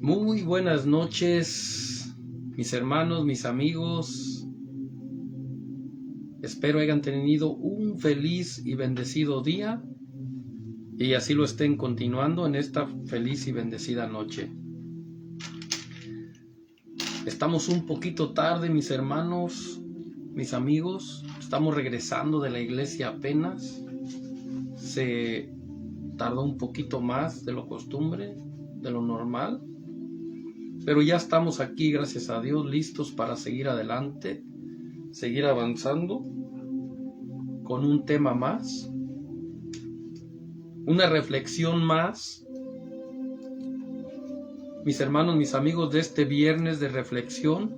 Muy buenas noches, mis hermanos, mis amigos. Espero hayan tenido un feliz y bendecido día y así lo estén continuando en esta feliz y bendecida noche. Estamos un poquito tarde, mis hermanos, mis amigos. Estamos regresando de la iglesia apenas. Se tardó un poquito más de lo costumbre, de lo normal. Pero ya estamos aquí, gracias a Dios, listos para seguir adelante, seguir avanzando con un tema más, una reflexión más. Mis hermanos, mis amigos, de este viernes de reflexión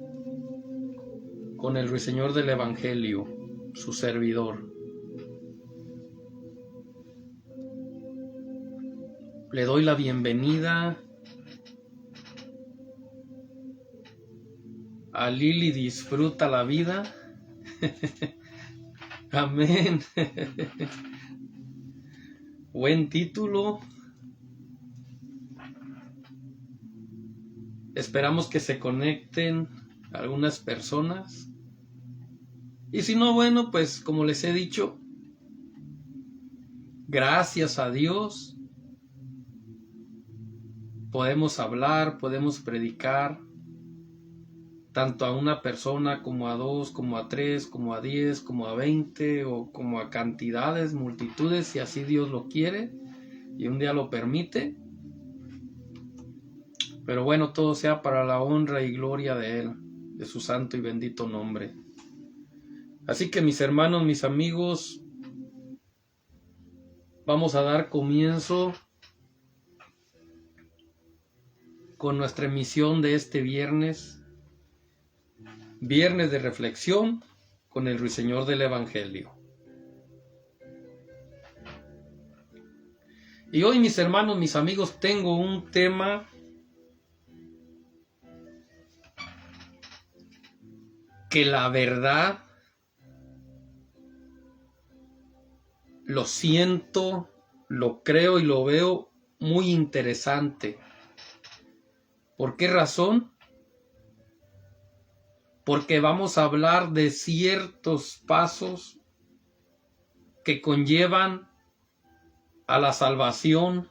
con el Ruiseñor del Evangelio, su servidor. Le doy la bienvenida a Lili Disfruta la Vida. Amén. Buen título. Esperamos que se conecten algunas personas. Y si no, bueno, pues como les he dicho, gracias a Dios podemos hablar, podemos predicar, tanto a una persona como a dos, como a tres, como a 10, como a 20 o como a cantidades, multitudes, si así Dios lo quiere y un día lo permite. Pero bueno, todo sea para la honra y gloria de Él, de su santo y bendito nombre. Así que mis hermanos, mis amigos, vamos a dar comienzo con nuestra emisión de este viernes de reflexión con el Ruiseñor del Evangelio. Y hoy, mis hermanos, mis amigos, tengo un tema que la verdad lo siento, lo creo y lo veo muy interesante. ¿Por qué razón? Porque vamos a hablar de ciertos pasos que conllevan a la salvación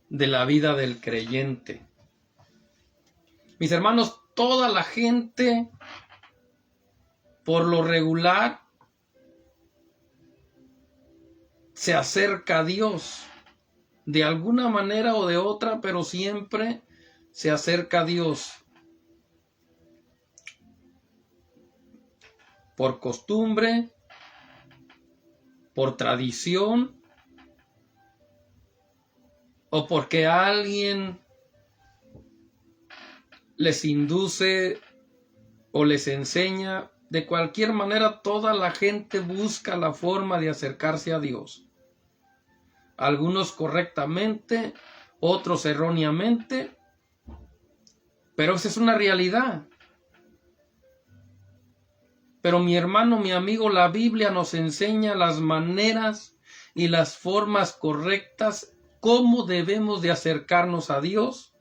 de la vida del creyente. Mis hermanos, toda la gente, por lo regular, se acerca a Dios de alguna manera o de otra, pero siempre se acerca a Dios por costumbre, por tradición, o porque alguien les induce o les enseña. De cualquier manera, toda la gente busca la forma de acercarse a Dios. Algunos correctamente, otros erróneamente, pero esa es una realidad. Pero mi hermano, mi amigo, la Biblia nos enseña las maneras y las formas correctas, cómo debemos de acercarnos a Dios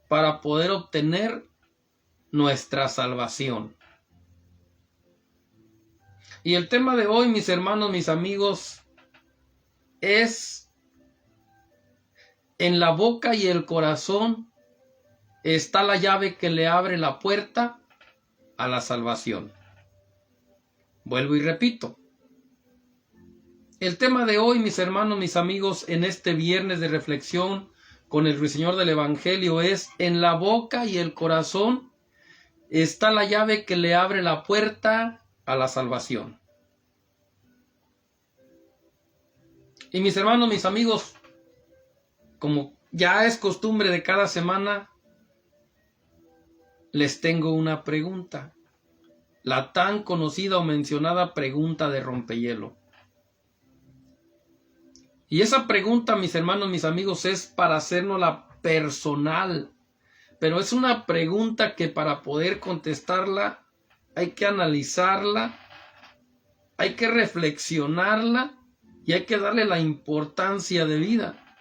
para poder obtener nuestra salvación. Y el tema de hoy, mis hermanos, mis amigos, es: en la boca y el corazón está la llave que le abre la puerta a la salvación. Vuelvo y repito. El tema de hoy, mis hermanos, mis amigos, en este viernes de reflexión con el Ruiseñor del Evangelio es: en la boca y el corazón está la llave que le abre la puerta a la salvación. Y mis hermanos, mis amigos, como ya es costumbre de cada semana, les tengo una pregunta. La tan conocida o mencionada pregunta de rompehielo. Y esa pregunta, mis hermanos, mis amigos, es para hacérnosla personal. Pero es una pregunta que para poder contestarla hay que analizarla, hay que reflexionarla y hay que darle la importancia de vida.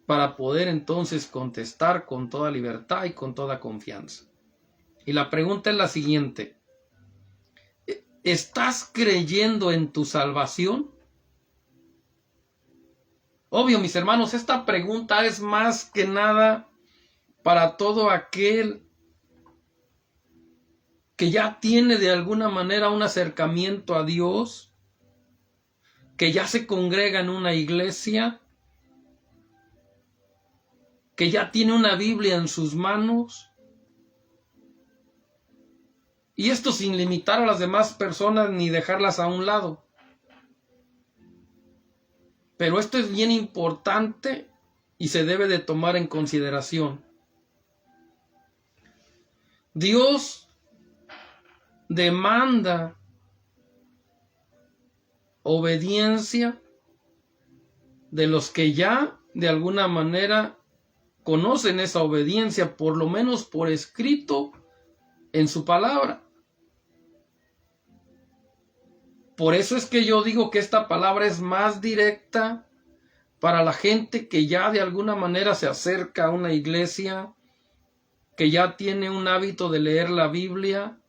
para poder entonces contestar con toda libertad y con toda confianza. Y la pregunta es la siguiente: ¿estás creyendo en tu salvación? Obvio, mis hermanos, esta pregunta es más que nada para todo aquel que ya tiene de alguna manera un acercamiento a Dios, que ya se congrega en una iglesia, que ya tiene una Biblia en sus manos. Y esto sin limitar a las demás personas ni dejarlas a un lado. Pero esto es bien importante y se debe de tomar en consideración. Dios demanda obediencia de los que ya de alguna manera conocen esa obediencia, por lo menos por escrito en su palabra. Por eso es que yo digo que esta palabra es más directa para la gente que ya de alguna manera se acerca a una iglesia, que ya tiene un hábito de leer la Biblia,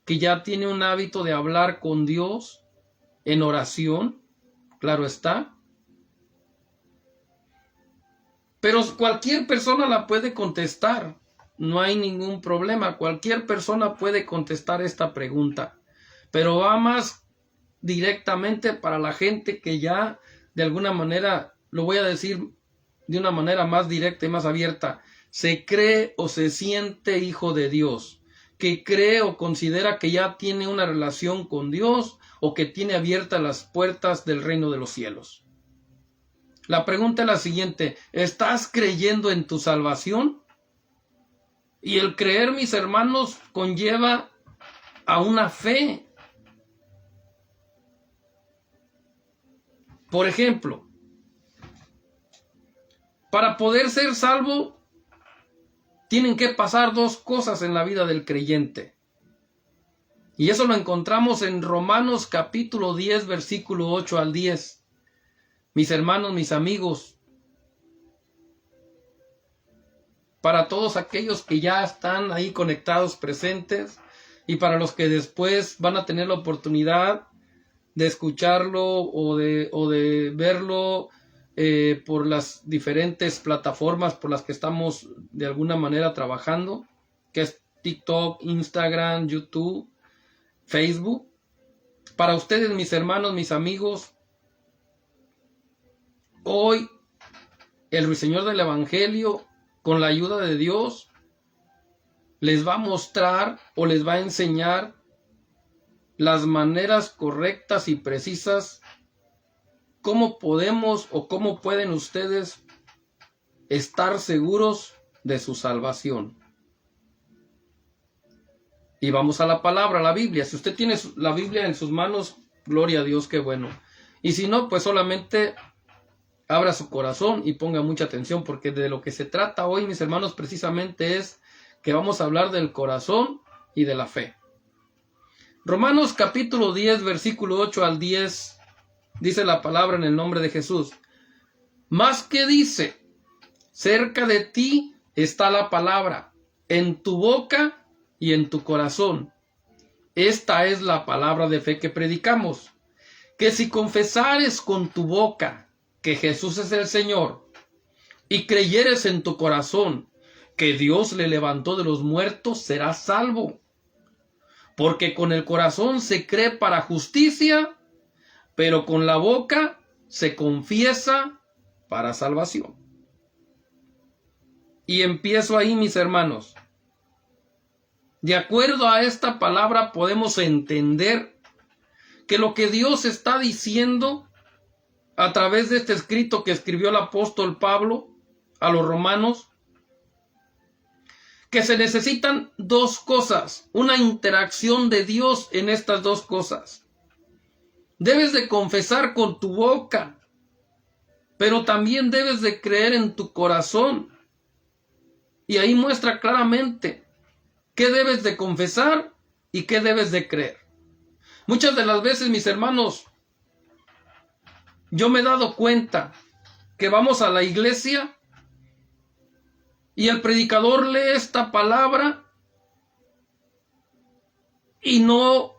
que ya tiene un hábito de hablar con Dios en oración, claro está. Pero cualquier persona la puede contestar, no hay ningún problema, cualquier persona puede contestar esta pregunta, pero va más directamente para la gente que ya de alguna manera, lo voy a decir de una manera más directa y más abierta, se cree o se siente hijo de Dios, que cree o considera que ya tiene una relación con Dios o que tiene abiertas las puertas del reino de los cielos. La pregunta es la siguiente: ¿estás creyendo en tu salvación? Y el creer, mis hermanos, conlleva a una fe. Por ejemplo, para poder ser salvo, tienen que pasar dos cosas en la vida del creyente. Y eso lo encontramos en Romanos capítulo 10, versículo 8 al 10. Mis hermanos, mis amigos, para todos aquellos que ya están ahí conectados, presentes, y para los que después van a tener la oportunidad de escucharlo o de verlo por las diferentes plataformas por las que estamos de alguna manera trabajando, que es TikTok, Instagram, YouTube, Facebook. Para ustedes, mis hermanos, mis amigos, hoy el ruiseñor del Evangelio, con la ayuda de Dios, les va a mostrar o les va a enseñar las maneras correctas y precisas cómo podemos o cómo pueden ustedes estar seguros de su salvación. Y vamos a la palabra, a la Biblia. Si usted tiene la Biblia en sus manos, gloria a Dios, qué bueno. Y si no, pues solamente abra su corazón y ponga mucha atención, porque de lo que se trata hoy, mis hermanos, precisamente es que vamos a hablar del corazón y de la fe. Romanos capítulo 10, versículo 8 al 10, dice la palabra en el nombre de Jesús. Más que dice, cerca de ti está la palabra, en tu boca y en tu corazón. Esta es la palabra de fe que predicamos, que si confesares con tu boca que Jesús es el Señor, y creyeres en tu corazón que Dios le levantó de los muertos, serás salvo. Porque con el corazón se cree para justicia, pero con la boca se confiesa para salvación. Y empiezo ahí, mis hermanos. De acuerdo a esta palabra podemos entender que lo que Dios está diciendo a través de este escrito que escribió el apóstol Pablo a los romanos, que se necesitan dos cosas, una interacción de Dios en estas dos cosas. Debes de confesar con tu boca, pero también debes de creer en tu corazón. Y ahí muestra claramente qué debes de confesar y qué debes de creer. Muchas de las veces, mis hermanos, yo me he dado cuenta que vamos a la iglesia y el predicador lee esta palabra y no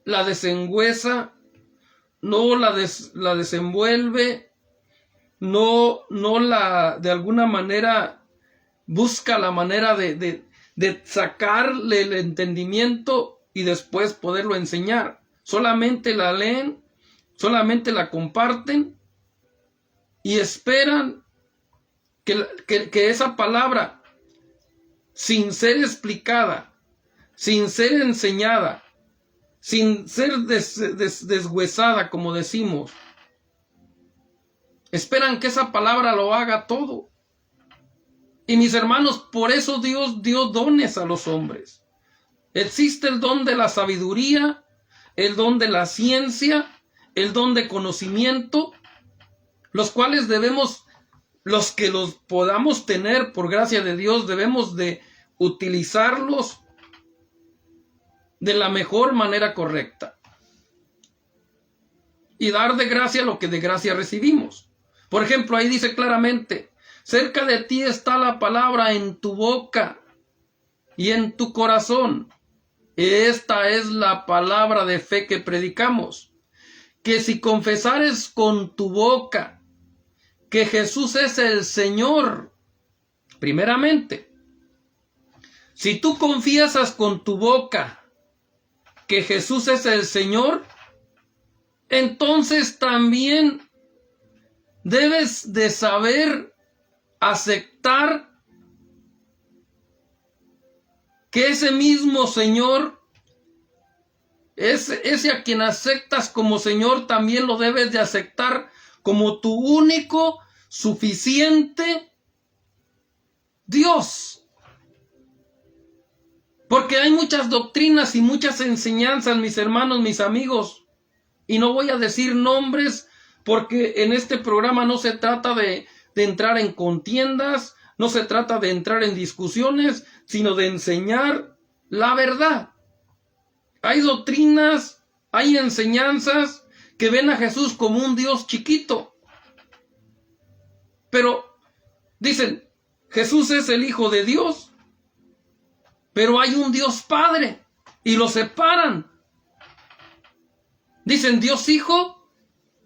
la desengüesa, no la desenvuelve, no la de alguna manera busca la manera de sacarle el entendimiento y después poderlo enseñar. Solamente la leen, solamente la comparten y esperan que esa palabra, sin ser explicada, sin ser enseñada, sin ser deshuesada, como decimos, esperan que esa palabra lo haga todo. Y mis hermanos, por eso Dios dio dones a los hombres. Existe el don de la sabiduría, el don de la ciencia, el don de conocimiento, los cuales debemos, los que los podamos tener por gracia de Dios, debemos de utilizarlos de la mejor manera correcta y dar de gracia lo que de gracia recibimos. Por ejemplo, ahí dice claramente: cerca de ti está la palabra, en tu boca y en tu corazón. Esta es la palabra de fe que predicamos, que si confesares con tu boca que Jesús es el Señor, primeramente, si tú confiesas con tu boca que Jesús es el Señor, entonces también debes de saber aceptar que ese mismo Señor, ese a quien aceptas como Señor, también lo debes de aceptar como tu único, suficiente Dios. Porque hay muchas doctrinas y muchas enseñanzas, mis hermanos, mis amigos, y no voy a decir nombres, porque en este programa no se trata de entrar en contiendas, no se trata de entrar en discusiones, sino de enseñar la verdad. Hay doctrinas, hay enseñanzas que ven a Jesús como un Dios chiquito. Pero dicen, Jesús es el Hijo de Dios, pero hay un Dios Padre y lo separan. Dicen Dios Hijo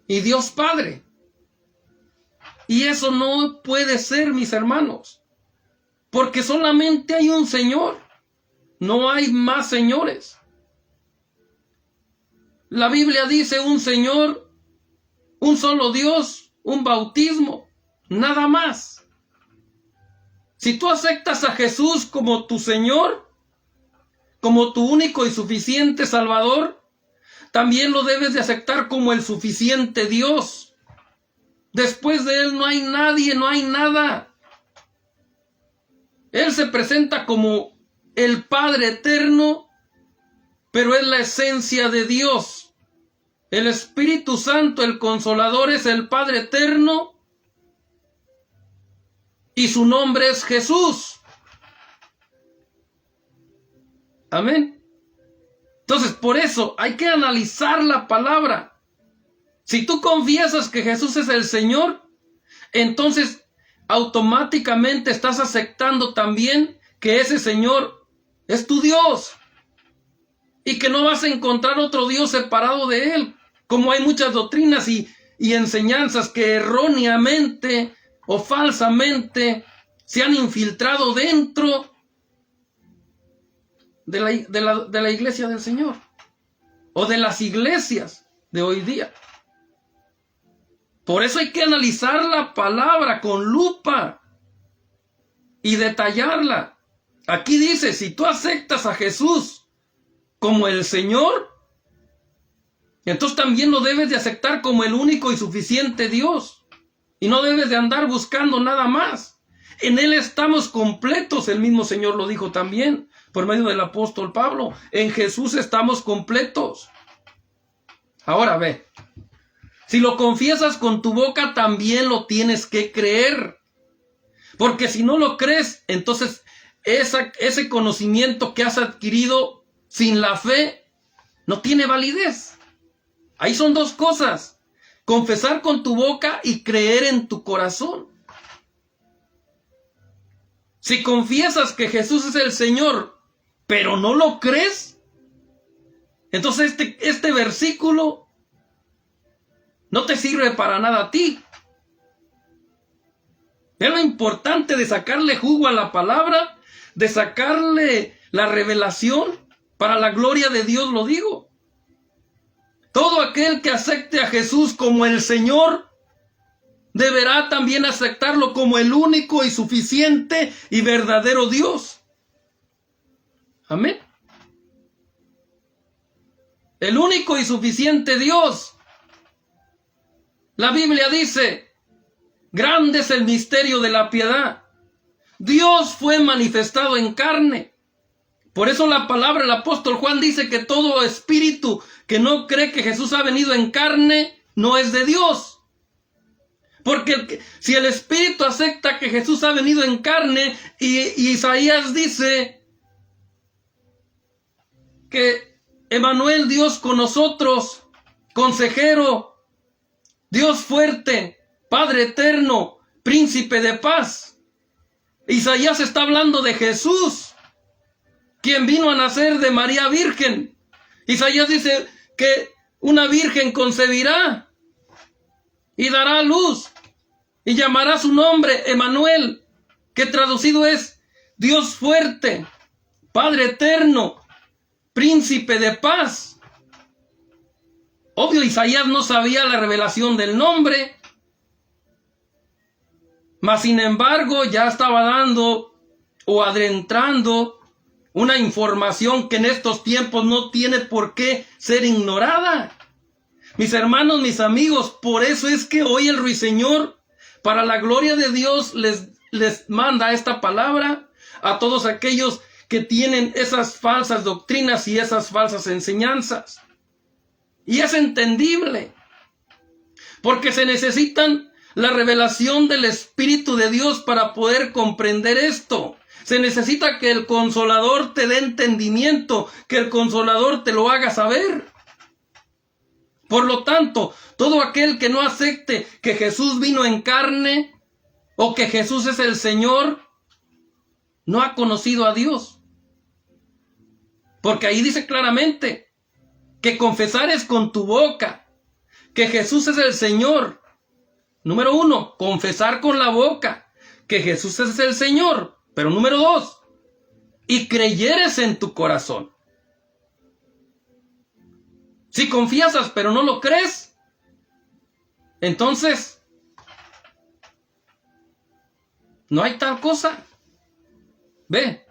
y Dios Padre. Y eso no puede ser, mis hermanos, porque solamente hay un Señor, no hay más señores. La Biblia dice un Señor, un solo Dios, un bautismo, nada más. Si tú aceptas a Jesús como tu Señor, como tu único y suficiente Salvador, también lo debes de aceptar como el suficiente Dios. Después de Él no hay nadie, no hay nada. Él se presenta como el Padre eterno, pero es la esencia de Dios. El Espíritu Santo, el Consolador, es el Padre eterno y su nombre es Jesús. Amén. Entonces, por eso hay que analizar la palabra. Si tú confiesas que Jesús es el Señor, entonces automáticamente estás aceptando también que ese Señor es tu Dios y que no vas a encontrar otro Dios separado de Él, como hay muchas doctrinas y enseñanzas que erróneamente o falsamente se han infiltrado dentro de la iglesia del Señor o de las iglesias de hoy día. Por eso hay que analizar la palabra con lupa y detallarla. Aquí dice, si tú aceptas a Jesús como el Señor, entonces también lo debes de aceptar como el único y suficiente Dios. Y no debes de andar buscando nada más. En Él estamos completos, el mismo Señor lo dijo también, por medio del apóstol Pablo. En Jesús estamos completos. Ahora ve. Si lo confiesas con tu boca, también lo tienes que creer. Porque si no lo crees, entonces ese conocimiento que has adquirido sin la fe no tiene validez. Ahí son dos cosas. confesar con tu boca y creer en tu corazón. Si confiesas que Jesús es el Señor, pero no lo crees, entonces este versículo no te sirve para nada a ti. Es lo importante de sacarle jugo a la palabra, de sacarle la revelación, para la gloria de Dios lo digo. Todo aquel que acepte a Jesús como el Señor, deberá también aceptarlo como el único y suficiente y verdadero Dios. Amén. El único y suficiente Dios. La Biblia dice, grande es el misterio de la piedad. Dios fue manifestado en carne. Por eso la palabra, el apóstol Juan dice que todo espíritu que no cree que Jesús ha venido en carne, no es de Dios. Porque si el espíritu acepta que Jesús ha venido en carne, y Isaías dice que Emmanuel, Dios con nosotros, consejero, Dios fuerte, Padre eterno, príncipe de paz. Isaías está hablando de Jesús, quien vino a nacer de María Virgen. Isaías dice que una virgen concebirá y dará a luz y llamará su nombre Emmanuel, que traducido es Dios fuerte, Padre eterno, príncipe de paz. Obvio, Isaías no sabía la revelación del nombre, mas sin embargo ya estaba dando o adentrando una información que en estos tiempos no tiene por qué ser ignorada. Mis hermanos, mis amigos, por eso es que hoy el Ruiseñor, para la gloria de Dios, les manda esta palabra a todos aquellos que tienen esas falsas doctrinas y esas falsas enseñanzas. Y es entendible, porque se necesitan la revelación del Espíritu de Dios para poder comprender esto. Se necesita que el Consolador te dé entendimiento, que el Consolador te lo haga saber. Por lo tanto, todo aquel que no acepte que Jesús vino en carne o que Jesús es el Señor, no ha conocido a Dios. Porque ahí dice claramente que confesares con tu boca que Jesús es el Señor. Número 1, confesar con la boca que Jesús es el Señor. Pero número 2, y creyeres en tu corazón. Si confiesas pero no lo crees, entonces no hay tal cosa. Ve,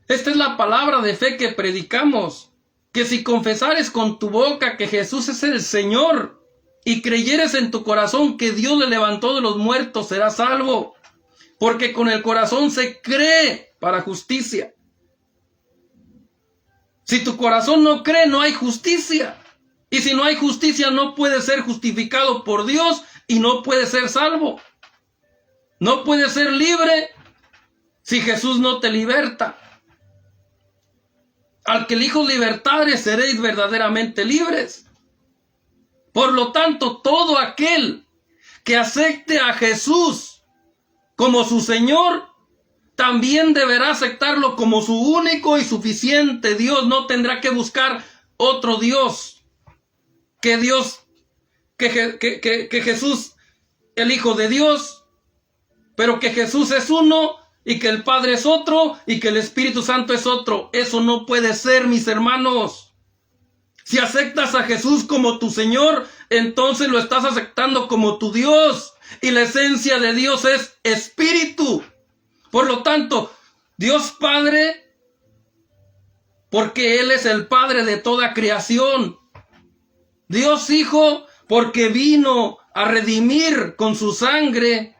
esta es la palabra de fe que predicamos, que si confesares con tu boca que Jesús es el Señor y creyeres en tu corazón que Dios le levantó de los muertos, serás salvo. Porque con el corazón se cree para justicia. Si tu corazón no cree, no hay justicia. Y si no hay justicia, no puedes ser justificado por Dios y no puedes ser salvo. No puedes ser libre si Jesús no te liberta. Al que el Hijo libertare, seréis verdaderamente libres. Por lo tanto, todo aquel que acepte a Jesús como su Señor, también deberá aceptarlo como su único y suficiente Dios. No tendrá que buscar otro Dios. Que Jesús, el Hijo de Dios, pero que Jesús es uno y que el Padre es otro y que el Espíritu Santo es otro. Eso no puede ser, mis hermanos. Si aceptas a Jesús como tu Señor, entonces lo estás aceptando como tu Dios. Y la esencia de Dios es espíritu. Por lo tanto, Dios Padre, porque Él es el Padre de toda creación. Dios Hijo, porque vino a redimir con su sangre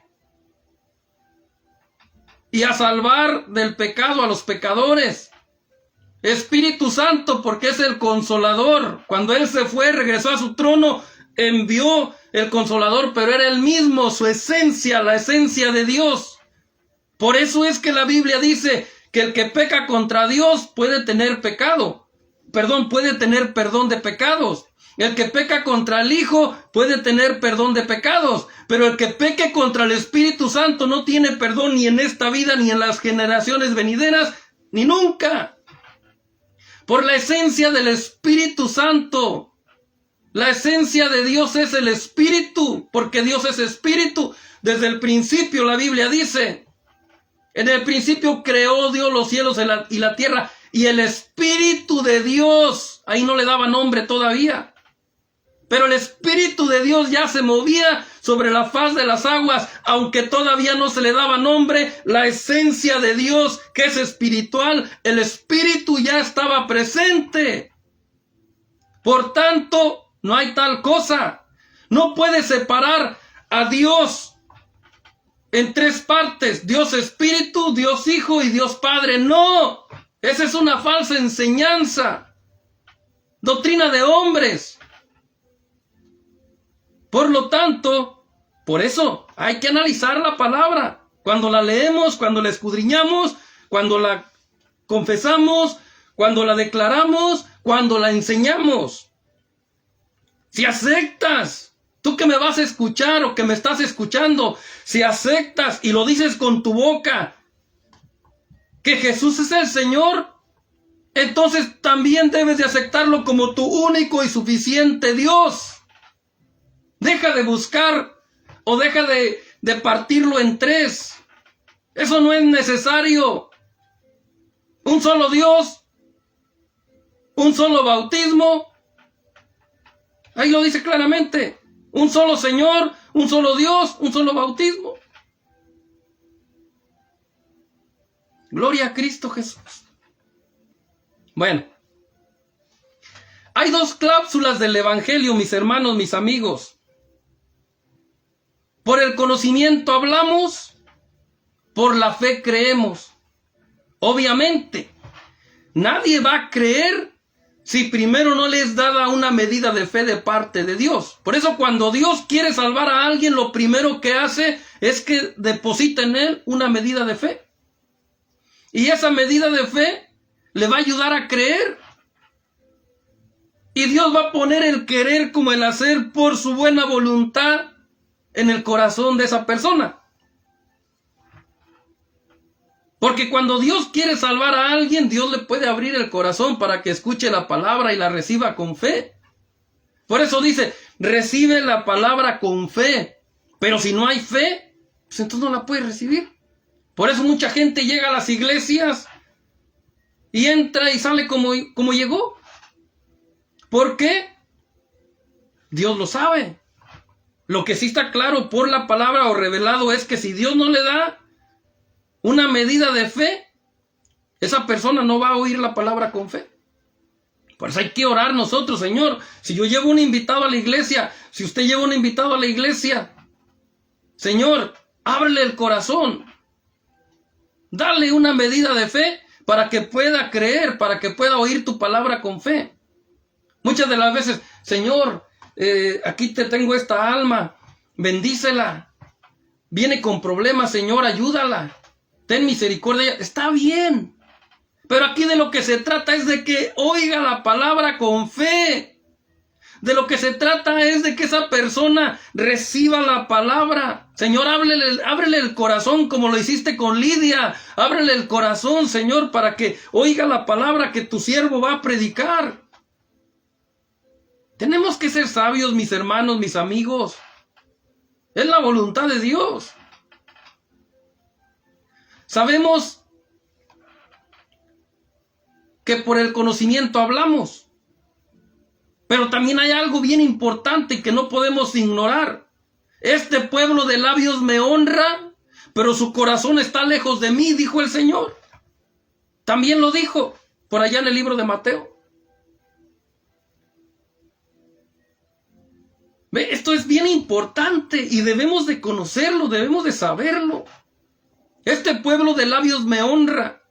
y a salvar del pecado a los pecadores. Espíritu Santo, porque es el Consolador. Cuando Él se fue, regresó a su trono, envió el Consolador, pero era Él mismo, su esencia, la esencia de Dios. Por eso es que la Biblia dice que el que peca contra Dios puede tener perdón de pecados. El que peca contra el Hijo puede tener perdón de pecados, pero el que peque contra el Espíritu Santo no tiene perdón ni en esta vida, ni en las generaciones venideras, ni nunca. Por la esencia del Espíritu Santo. La esencia de Dios es el Espíritu, porque Dios es Espíritu. Desde el principio la Biblia dice, en el principio creó Dios los cielos y la tierra, y el Espíritu de Dios, ahí no le daba nombre todavía, pero el Espíritu de Dios ya se movía sobre la faz de las aguas, aunque todavía no se le daba nombre. La esencia de Dios, que es espiritual, el Espíritu ya estaba presente. Por tanto, no hay tal cosa. No puede separar a Dios en tres partes: Dios Espíritu, Dios Hijo y Dios Padre. No, esa es una falsa enseñanza, doctrina de hombres. Por lo tanto, por eso hay que analizar la palabra. Cuando la leemos, cuando la escudriñamos, cuando la confesamos, cuando la declaramos, cuando la enseñamos. Si aceptas, tú que me vas a escuchar o que me estás escuchando, si aceptas y lo dices con tu boca que Jesús es el Señor, entonces también debes de aceptarlo como tu único y suficiente Dios. Deja de buscar o deja de partirlo en tres. Eso no es necesario. Un solo Dios, un solo bautismo. Ahí lo dice claramente. Un solo Señor, un solo Dios, un solo bautismo. Gloria a Cristo Jesús. Bueno, hay dos cláusulas del Evangelio, mis hermanos, mis amigos. Por el conocimiento hablamos, por la fe creemos. Obviamente, nadie va a creer si primero no le es dada una medida de fe de parte de Dios. Por eso cuando Dios quiere salvar a alguien, lo primero que hace es que deposita en él una medida de fe. Y esa medida de fe le va a ayudar a creer. Y Dios va a poner el querer como el hacer por su buena voluntad en el corazón de esa persona. Porque cuando Dios quiere salvar a alguien, Dios le puede abrir el corazón para que escuche la palabra y la reciba con fe. Por eso dice, recibe la palabra con fe. Pero si no hay fe, pues entonces no la puede recibir. Por eso mucha gente llega a las iglesias y entra y sale como llegó. ¿Por qué? Dios lo sabe. Lo que sí está claro por la palabra o revelado es que si Dios no le da una medida de fe, esa persona no va a oír la palabra con fe. Por eso hay que orar nosotros, Señor. Si yo llevo un invitado a la iglesia, si usted lleva un invitado a la iglesia, Señor, ábrele el corazón. Dale una medida de fe para que pueda creer, para que pueda oír tu palabra con fe. Muchas de las veces, Señor, aquí te tengo esta alma, bendícela. Viene con problemas, Señor, ayúdala. Ten misericordia. Está bien. Pero aquí de lo que se trata es de que oiga la palabra con fe. De lo que se trata es de que esa persona reciba la palabra. Señor, ábrele el corazón como lo hiciste con Lidia. Ábrele el corazón, Señor, para que oiga la palabra que tu siervo va a predicar. Tenemos que ser sabios, mis hermanos, mis amigos. Es la voluntad de Dios. Sabemos que por el conocimiento hablamos. Pero también hay algo bien importante que no podemos ignorar. Este pueblo de labios me honra, pero su corazón está lejos de mí, dijo el Señor. También lo dijo por allá en el libro de Mateo. ¿Ve? Esto es bien importante y debemos de conocerlo, debemos de saberlo. Este pueblo de labios me honra,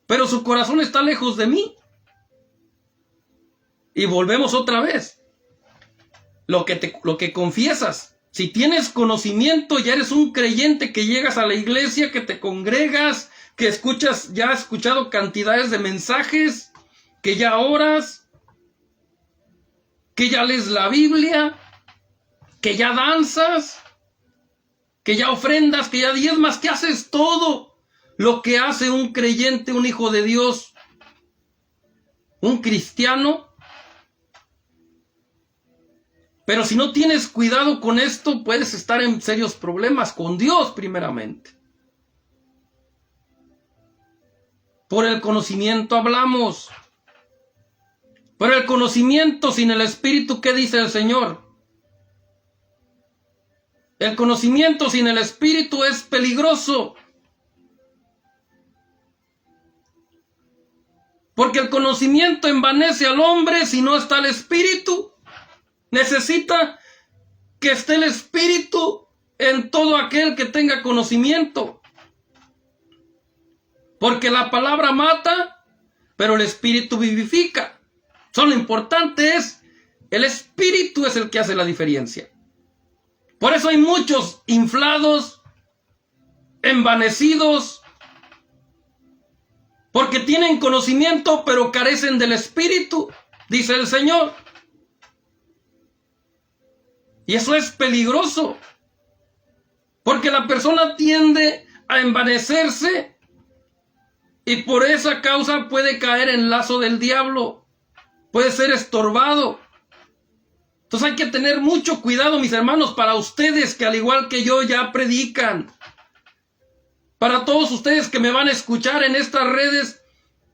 pero su corazón está lejos de mí. Y volvemos otra vez. Lo que confiesas. Si tienes conocimiento, ya eres un creyente que llegas a la iglesia, que te congregas, que escuchas, ya has escuchado cantidades de mensajes, que ya oras. que ya lees la Biblia, que ya danzas, que ya ofrendas, que ya diezmas, que haces todo lo que hace un creyente, un hijo de Dios, un cristiano. Pero si no tienes cuidado con esto, puedes estar en serios problemas con Dios primeramente. Por el conocimiento hablamos. Por el conocimiento sin el Espíritu, ¿qué dice el Señor? El conocimiento sin el Espíritu es peligroso. Porque el conocimiento envanece al hombre si no está el Espíritu. Necesita que esté el Espíritu en todo aquel que tenga conocimiento. Porque la palabra mata, pero el Espíritu vivifica. Lo importante es, el Espíritu es el que hace la diferencia. Por eso hay muchos inflados, envanecidos, porque tienen conocimiento, pero carecen del Espíritu, dice el Señor. Y eso es peligroso, porque la persona tiende a envanecerse y por esa causa puede caer en lazo del diablo, puede ser estorbado. Entonces hay que tener mucho cuidado, mis hermanos, para ustedes que al igual que yo ya predican, para todos ustedes que me van a escuchar en estas redes,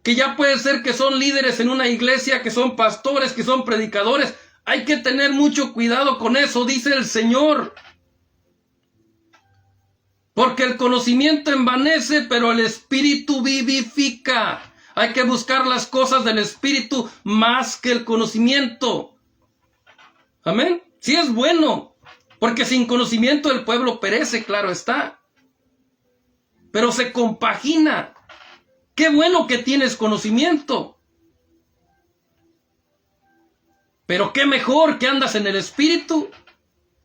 que ya puede ser que son líderes en una iglesia, que son pastores, que son predicadores. Hay que tener mucho cuidado con eso, dice el Señor. Porque el conocimiento envanece, pero el Espíritu vivifica. Hay que buscar las cosas del Espíritu más que el conocimiento. Amén. Sí es bueno, porque sin conocimiento el pueblo perece, claro está. Pero se compagina. Qué bueno que tienes conocimiento. Pero qué mejor que andas en el Espíritu.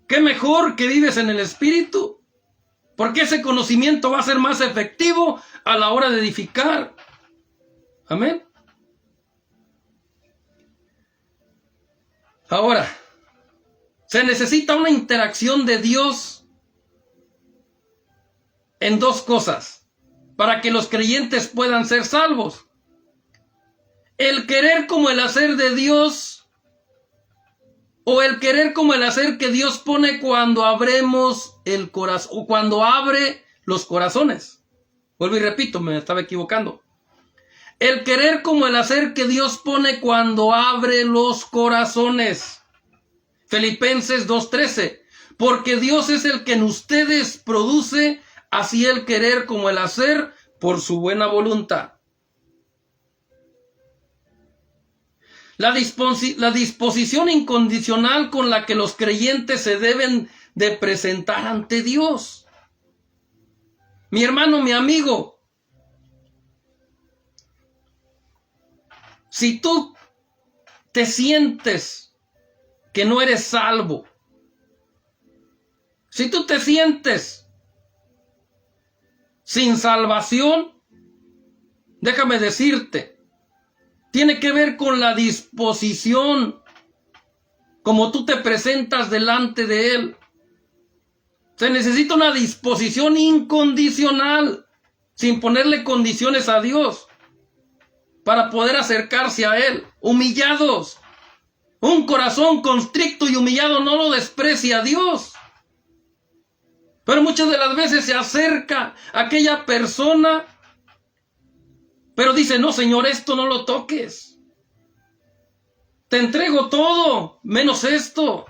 Qué mejor que vives en el Espíritu. Porque ese conocimiento va a ser más efectivo a la hora de edificar. Amén. Ahora, se necesita una interacción de Dios en dos cosas para que los creyentes puedan ser salvos. El querer como el hacer de Dios, o el querer como el hacer que Dios pone cuando abrimos el corazón, o cuando abre los corazones. Vuelvo y repito, me estaba equivocando. El querer como el hacer que Dios pone cuando abre los corazones. Filipenses 2:13. Porque Dios es el que en ustedes produce así el querer como el hacer por su buena voluntad. La disposición incondicional con la que los creyentes se deben de presentar ante Dios. Mi hermano, mi amigo, si tú te sientes que no eres salvo, si tú te sientes sin salvación, déjame decirte, tiene que ver con la disposición, como tú te presentas delante de Él. Se necesita una disposición incondicional, sin ponerle condiciones a Dios, para poder acercarse a Él, humillados. Un corazón constricto y humillado no lo desprecia a Dios. Pero muchas de las veces se acerca a aquella persona, pero dice, no, Señor, esto no lo toques. Te entrego todo, menos esto.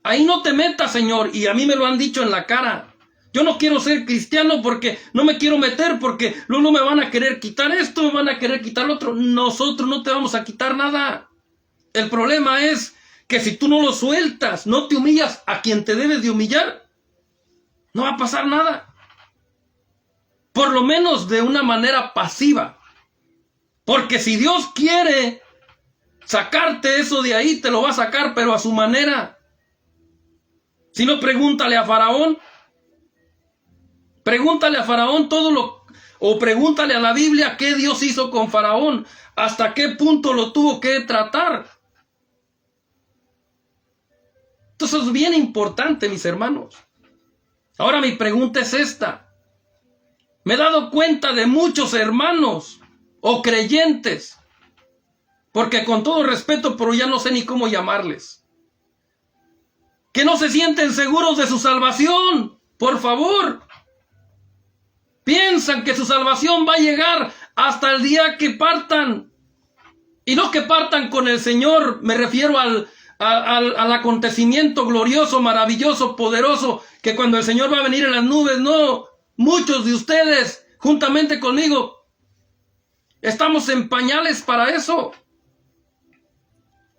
Ahí no te metas, Señor. Y a mí me lo han dicho en la cara. Yo no quiero ser cristiano porque no me quiero meter, porque luego me van a querer quitar esto, me van a querer quitar lo otro. Nosotros no te vamos a quitar nada. El problema es que si tú no lo sueltas, no te humillas a quien te debes de humillar, no va a pasar nada. Por lo menos de una manera pasiva. Porque si Dios quiere sacarte eso de ahí, te lo va a sacar, pero a su manera. Si no, pregúntale a Faraón. Pregúntale a Faraón o pregúntale a la Biblia qué Dios hizo con Faraón. Hasta qué punto lo tuvo que tratar. Entonces eso es bien importante, mis hermanos. Ahora mi pregunta es esta. Me he dado cuenta de muchos hermanos o creyentes, porque con todo respeto, pero ya no sé ni cómo llamarles, que no se sienten seguros de su salvación. Por favor. Piensan que su salvación va a llegar hasta el día que partan. Y no que partan con el Señor, me refiero al acontecimiento glorioso, maravilloso, poderoso, que cuando el Señor va a venir en las nubes. No, muchos de ustedes, juntamente conmigo, estamos en pañales para eso.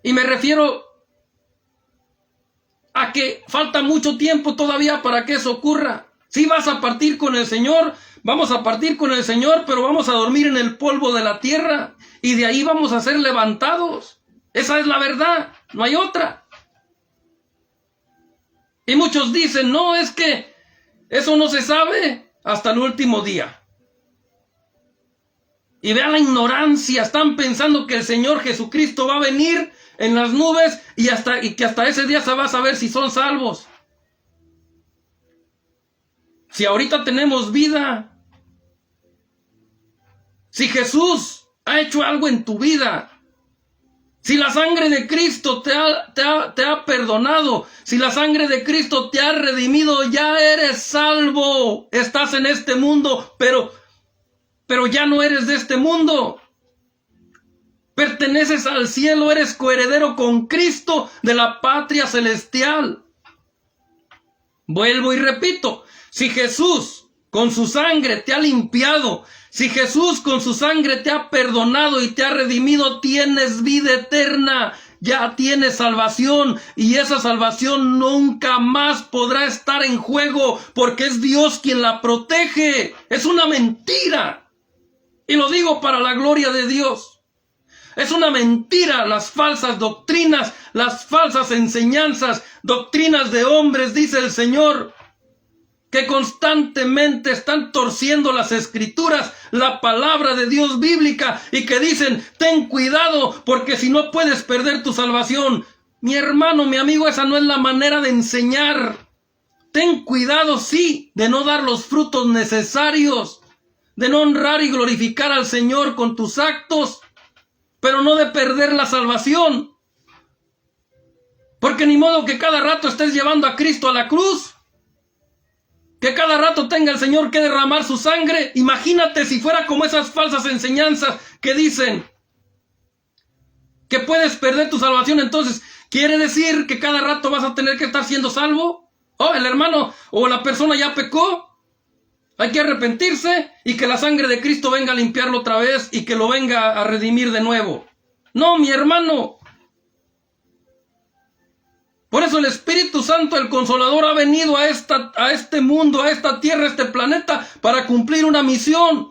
Y me refiero a que falta mucho tiempo todavía para que eso ocurra. Si vas a partir con el Señor, vamos a partir con el Señor, pero vamos a dormir en el polvo de la tierra y de ahí vamos a ser levantados. Esa es la verdad, no hay otra. Y muchos dicen, no, es que eso no se sabe hasta el último día. Y vean la ignorancia, están pensando que el Señor Jesucristo va a venir en las nubes y que hasta ese día se va a saber si son salvos. Si ahorita tenemos vida, si Jesús ha hecho algo en tu vida, si la sangre de Cristo te ha perdonado, si la sangre de Cristo te ha redimido, ya eres salvo. Estás en este mundo, pero ya no eres de este mundo. Perteneces al cielo, eres coheredero con Cristo de la patria celestial. Vuelvo y repito, si Jesús con su sangre te ha limpiado, si Jesús con su sangre te ha perdonado y te ha redimido, tienes vida eterna, ya tienes salvación, y esa salvación nunca más podrá estar en juego, porque es Dios quien la protege. Es una mentira, y lo digo para la gloria de Dios. Es una mentira las falsas doctrinas, las falsas enseñanzas, doctrinas de hombres, dice el Señor, que constantemente están torciendo las escrituras, la palabra de Dios bíblica, y que dicen, ten cuidado, porque si no puedes perder tu salvación. Mi hermano, mi amigo, esa no es la manera de enseñar. Ten cuidado, sí, de no dar los frutos necesarios, de no honrar y glorificar al Señor con tus actos, pero no de perder la salvación. Porque ni modo que cada rato estés llevando a Cristo a la cruz, que cada rato tenga el Señor que derramar su sangre. Imagínate si fuera como esas falsas enseñanzas que dicen que puedes perder tu salvación. Entonces, ¿quiere decir que cada rato vas a tener que estar siendo salvo? Oh, el hermano o la persona ya pecó. Hay que arrepentirse y que la sangre de Cristo venga a limpiarlo otra vez y que lo venga a redimir de nuevo. No, mi hermano. Por eso el Espíritu Santo, el Consolador, ha venido a este mundo, a esta tierra, a este planeta, para cumplir una misión.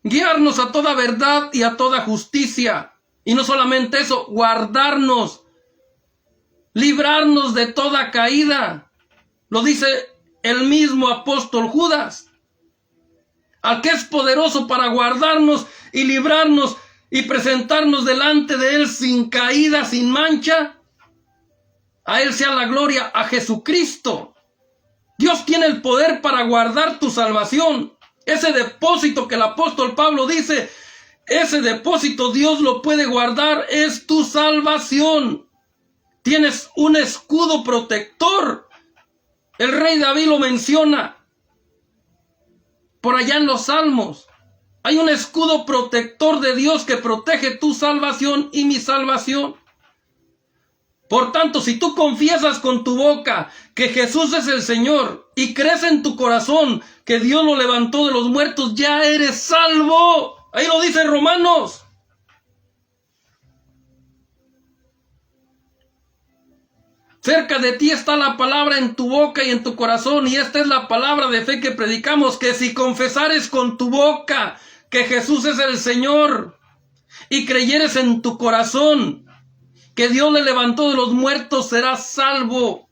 Guiarnos a toda verdad y a toda justicia. Y no solamente eso, guardarnos, librarnos de toda caída. Lo dice el mismo apóstol Judas. Al que es poderoso para guardarnos y librarnos y presentarnos delante de Él sin caída, sin mancha. A Él sea la gloria, a Jesucristo. Dios tiene el poder para guardar tu salvación. Ese depósito que el apóstol Pablo dice, ese depósito Dios lo puede guardar, es tu salvación. Tienes un escudo protector. El rey David lo menciona por allá en los Salmos. Hay un escudo protector de Dios que protege tu salvación y mi salvación. Por tanto, si tú confiesas con tu boca que Jesús es el Señor y crees en tu corazón que Dios lo levantó de los muertos, ya eres salvo. Ahí lo dice Romanos. Cerca de ti está la palabra en tu boca y en tu corazón, y esta es la palabra de fe que predicamos, que si confesares con tu boca que Jesús es el Señor y creyeres en tu corazón que Dios le levantó de los muertos, serás salvo.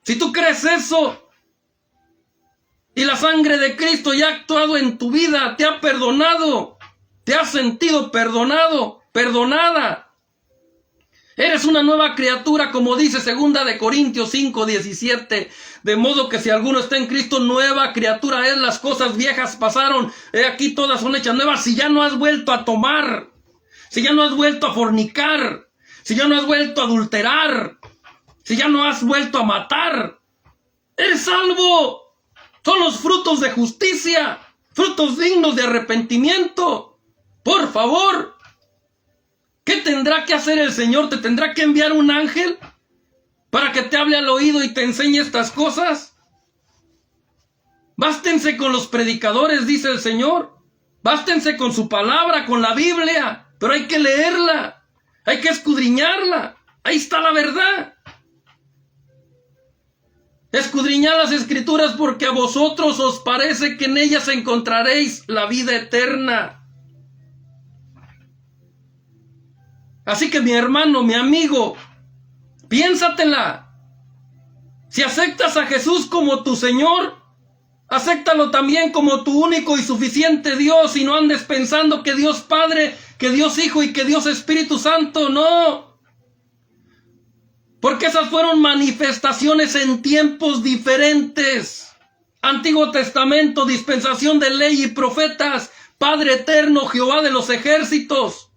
Si tú crees eso y la sangre de Cristo ya ha actuado en tu vida, te ha perdonado, te has sentido perdonado, perdonada, Eres una nueva criatura, como dice 2 de Corintios 5:17. De modo que si alguno está en Cristo, nueva criatura es. Las cosas viejas pasaron, he aquí todas son hechas nuevas. Si ya no has vuelto a tomar, si ya no has vuelto a fornicar, si ya no has vuelto a adulterar, si ya no has vuelto a matar, eres salvo. Son los frutos de justicia, frutos dignos de arrepentimiento. Por favor, ¿qué tendrá que hacer el Señor? ¿Te tendrá que enviar un ángel para que te hable al oído y te enseñe estas cosas? Bástense con los predicadores, dice el Señor. Bástense con su palabra, con la Biblia. Pero hay que leerla, hay que escudriñarla. Ahí está la verdad. Escudriñad las Escrituras, porque a vosotros os parece que en ellas encontraréis la vida eterna. Así que mi hermano, mi amigo, piénsatela. Si aceptas a Jesús como tu Señor, acéptalo también como tu único y suficiente Dios, y no andes pensando que Dios Padre, que Dios Hijo y que Dios Espíritu Santo, no. Porque esas fueron manifestaciones en tiempos diferentes. Antiguo Testamento, dispensación de ley y profetas, Padre eterno, Jehová de los ejércitos.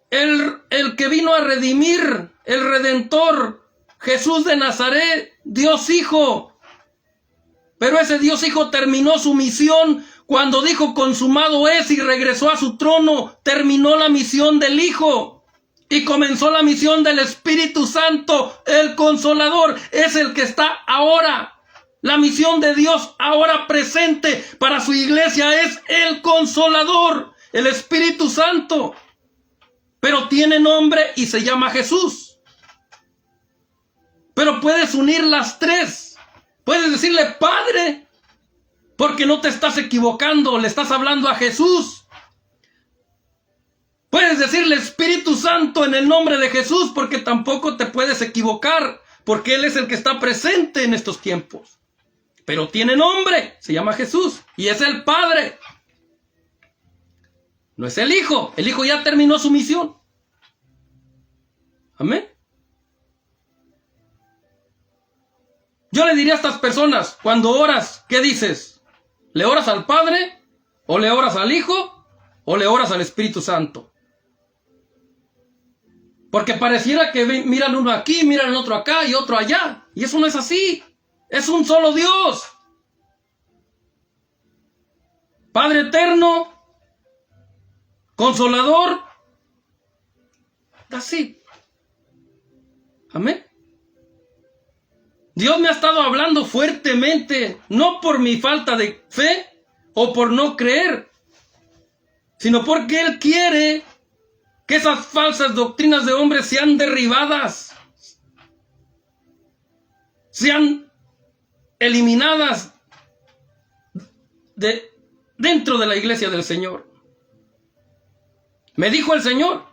El que vino a redimir, el Redentor, Jesús de Nazaret, Dios Hijo. Pero ese Dios Hijo terminó su misión cuando dijo consumado es y regresó a su trono. Terminó la misión del Hijo y comenzó la misión del Espíritu Santo, el Consolador. Es el que está ahora. La misión de Dios ahora presente para su iglesia es el Consolador, el Espíritu Santo. Pero tiene nombre y se llama Jesús. Pero puedes unir las tres. Puedes decirle Padre, porque no te estás equivocando, le estás hablando a Jesús. Puedes decirle Espíritu Santo en el nombre de Jesús, porque tampoco te puedes equivocar, porque Él es el que está presente en estos tiempos. Pero tiene nombre, se llama Jesús, y es el Padre. No es el Hijo ya terminó su misión. Amén. Yo le diría a estas personas, cuando oras, ¿qué dices? ¿Le oras al Padre? ¿O le oras al Hijo? ¿O le oras al Espíritu Santo? Porque pareciera que miran uno aquí, miran el otro acá y otro allá. Y eso no es así. Es un solo Dios. Padre eterno, Consolador. Así. Amén. Dios me ha estado hablando fuertemente, no por mi falta de fe o por no creer, sino porque Él quiere que esas falsas doctrinas de hombres sean derribadas, sean eliminadas dentro de la iglesia del Señor. Me dijo el Señor,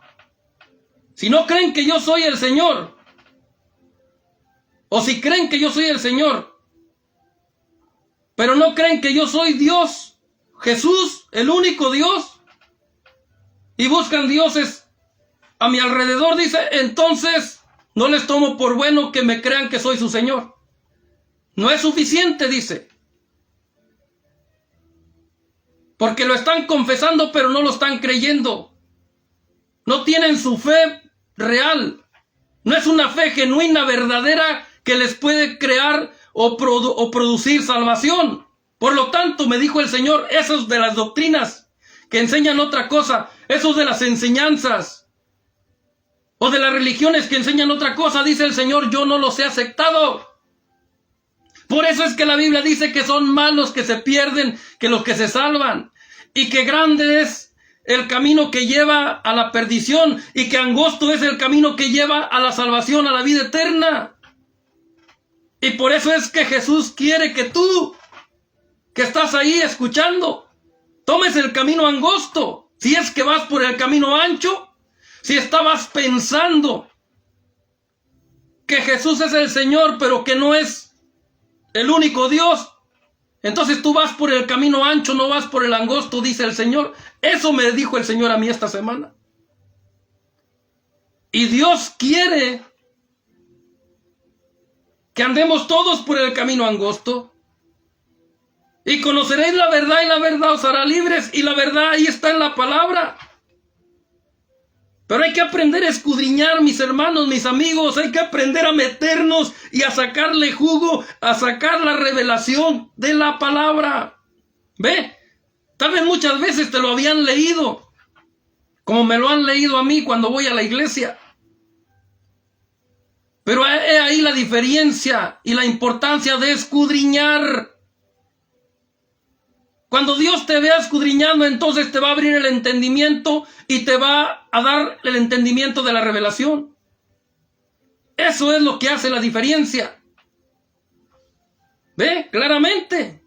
si no creen que yo soy el Señor, o si creen que yo soy el Señor, pero no creen que yo soy Dios, Jesús, el único Dios, y buscan dioses a mi alrededor, dice, entonces no les tomo por bueno que me crean que soy su Señor. No es suficiente, dice. Porque lo están confesando, pero no lo están creyendo. No tienen su fe real. No es una fe genuina, verdadera, que les puede crear o producir salvación. Por lo tanto, me dijo el Señor, esos de las doctrinas que enseñan otra cosa, esos de las enseñanzas o de las religiones que enseñan otra cosa, dice el Señor, yo no los he aceptado. Por eso es que la Biblia dice que son más los que se pierden que los que se salvan, y que grande es el camino que lleva a la perdición, y que angosto es el camino que lleva a la salvación, a la vida eterna. Y por eso es que Jesús quiere que tú, que estás ahí escuchando, tomes el camino angosto. Si es que vas por el camino ancho, si estabas pensando que Jesús es el Señor, pero que no es el único Dios, entonces tú vas por el camino ancho, no vas por el angosto, dice el Señor. Eso me dijo el Señor a mí esta semana. Y Dios quiere que andemos todos por el camino angosto. Y conoceréis la verdad y la verdad os hará libres. Y la verdad ahí está en la palabra. Pero hay que aprender a escudriñar, mis hermanos, mis amigos. Hay que aprender a meternos y a sacarle jugo, a sacar la revelación de la palabra. ¿Ve? Tal vez muchas veces te lo habían leído, como me lo han leído a mí cuando voy a la iglesia. Pero he ahí la diferencia y la importancia de escudriñar. Cuando Dios te vea escudriñando, entonces te va a abrir el entendimiento y te va a dar el entendimiento de la revelación. Eso es lo que hace la diferencia. ¿Ve? Claramente.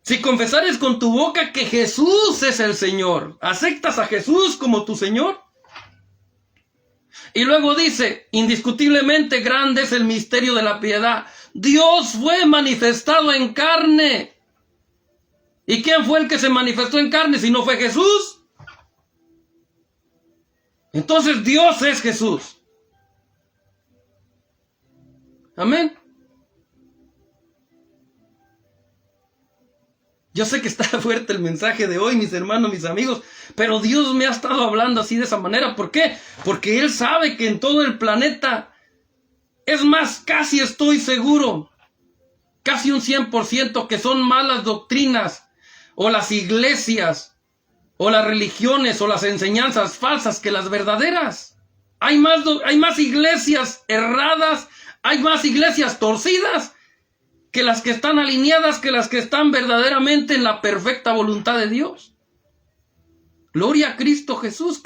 Si confesares con tu boca que Jesús es el Señor, ¿aceptas a Jesús como tu Señor? Y luego dice, indiscutiblemente grande es el misterio de la piedad. Dios fue manifestado en carne. ¿Y quién fue el que se manifestó en carne si no fue Jesús? Entonces Dios es Jesús. Amén. Yo sé que está fuerte el mensaje de hoy, mis hermanos, mis amigos, pero Dios me ha estado hablando así de esa manera. ¿Por qué? Porque Él sabe que en todo el planeta, es más, casi estoy seguro, casi un 100% que son malas doctrinas, o las iglesias, o las religiones, o las enseñanzas falsas que las verdaderas. Hay más iglesias erradas, hay más iglesias torcidas, que las que están alineadas, que las que están verdaderamente en la perfecta voluntad de Dios. Gloria a Cristo Jesús.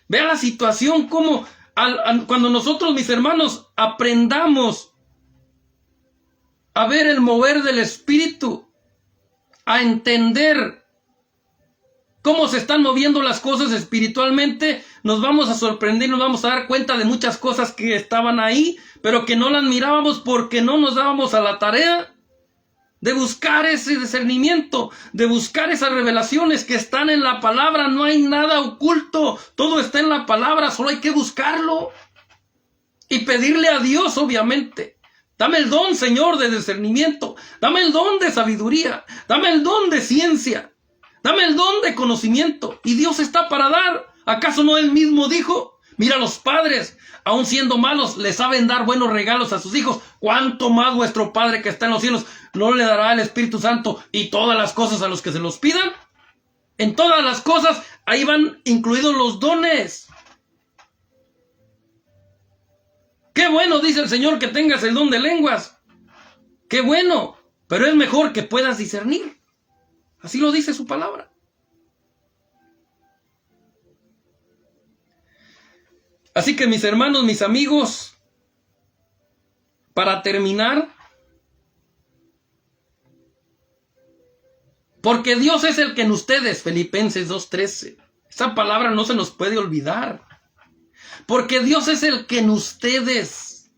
Vea la situación como cuando nosotros, mis hermanos, aprendamos a ver el mover del Espíritu, a entender cómo se están moviendo las cosas espiritualmente, nos vamos a sorprender, nos vamos a dar cuenta de muchas cosas que estaban ahí, pero que no las mirábamos porque no nos dábamos a la tarea de buscar ese discernimiento, de buscar esas revelaciones que están en la palabra. No hay nada oculto, todo está en la palabra, solo hay que buscarlo y pedirle a Dios, obviamente. Dame el don, Señor, de discernimiento, dame el don de sabiduría, dame el don de ciencia, dame el don de conocimiento. Y Dios está para dar. ¿Acaso no Él mismo dijo? Mira, los padres, aun siendo malos, le saben dar buenos regalos a sus hijos. ¿Cuánto más vuestro Padre que está en los cielos no le dará el Espíritu Santo y todas las cosas a los que se los pidan? En todas las cosas, ahí van incluidos los dones. Qué bueno, dice el Señor, que tengas el don de lenguas. Qué bueno, pero es mejor que puedas discernir. Así lo dice su palabra. Así que, mis hermanos, mis amigos, para terminar, porque Dios es el que en ustedes, Filipenses 2:13, esa palabra no se nos puede olvidar. Porque Dios es el que en ustedes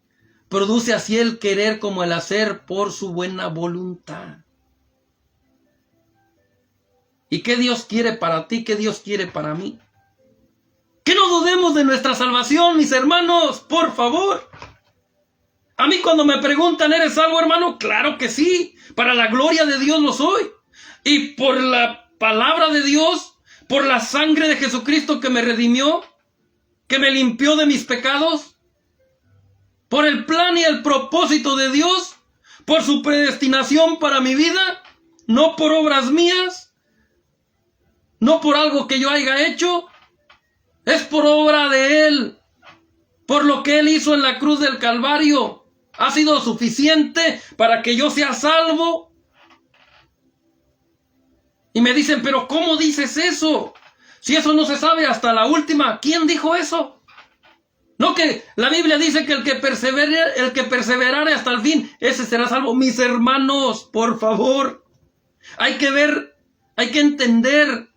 produce así el querer como el hacer por su buena voluntad. ¿Y qué Dios quiere para ti? ¿Qué Dios quiere para mí? Que no dudemos de nuestra salvación, mis hermanos, por favor. A mí cuando me preguntan, ¿eres salvo, hermano? Claro que sí, para la gloria de Dios lo soy. Y por la palabra de Dios, por la sangre de Jesucristo que me redimió, que me limpió de mis pecados, por el plan y el propósito de Dios, por su predestinación para mi vida, no por obras mías, no por algo que yo haya hecho, es por obra de Él, por lo que Él hizo en la cruz del Calvario. Ha sido suficiente para que yo sea salvo. Y me dicen, pero ¿cómo dices eso? Si eso no se sabe hasta la última. ¿Quién dijo eso? No, que la Biblia dice que el que perseverare hasta el fin, ese será salvo. Mis hermanos, por favor, hay que ver, hay que entender.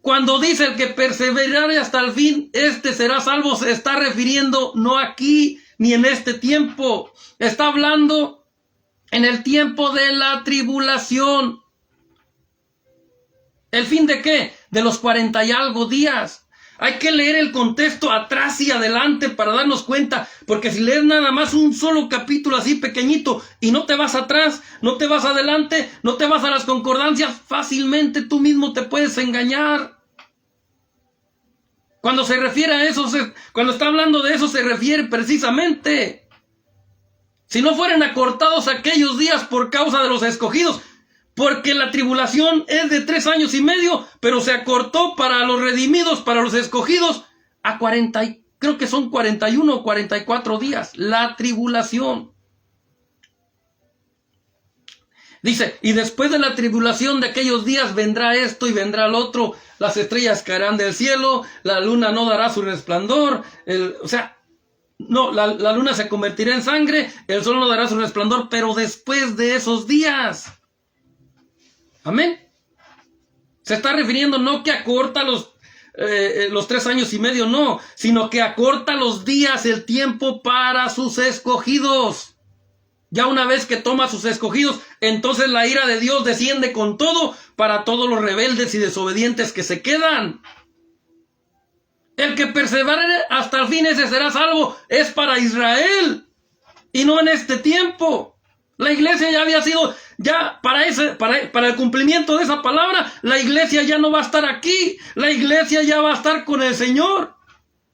Cuando dice el que perseverare hasta el fin, este será salvo, se está refiriendo no aquí ni en este tiempo. Está hablando en el tiempo de la tribulación. ¿El fin de qué? De los 40 y algo días. Hay que leer el contexto atrás y adelante para darnos cuenta, porque si lees nada más un solo capítulo así pequeñito y no te vas atrás, no te vas adelante, no te vas a las concordancias, fácilmente tú mismo te puedes engañar. Cuando se refiere a eso, cuando está hablando de eso, se refiere precisamente. Si no fueran acortados aquellos días por causa de los escogidos, porque la tribulación es de 3 años y medio, pero se acortó para los redimidos, para los escogidos, a 40, creo que son 41 o 44 días, la tribulación. Dice, y después de la tribulación de aquellos días vendrá esto y vendrá el otro, las estrellas caerán del cielo, la luna no dará su resplandor, la luna se convertirá en sangre, el sol no dará su resplandor, pero después de esos días. Amén. Se está refiriendo no que acorta los 3 años y medio, no, sino que acorta los días, el tiempo para sus escogidos. Ya una vez que toma a sus escogidos, entonces la ira de Dios desciende con todo para todos los rebeldes y desobedientes que se quedan. El que persevere hasta el fin, ese será salvo. Es para Israel y no en este tiempo. La iglesia ya había sido, ya para el cumplimiento de esa palabra, la iglesia ya no va a estar aquí. La iglesia ya va a estar con el Señor.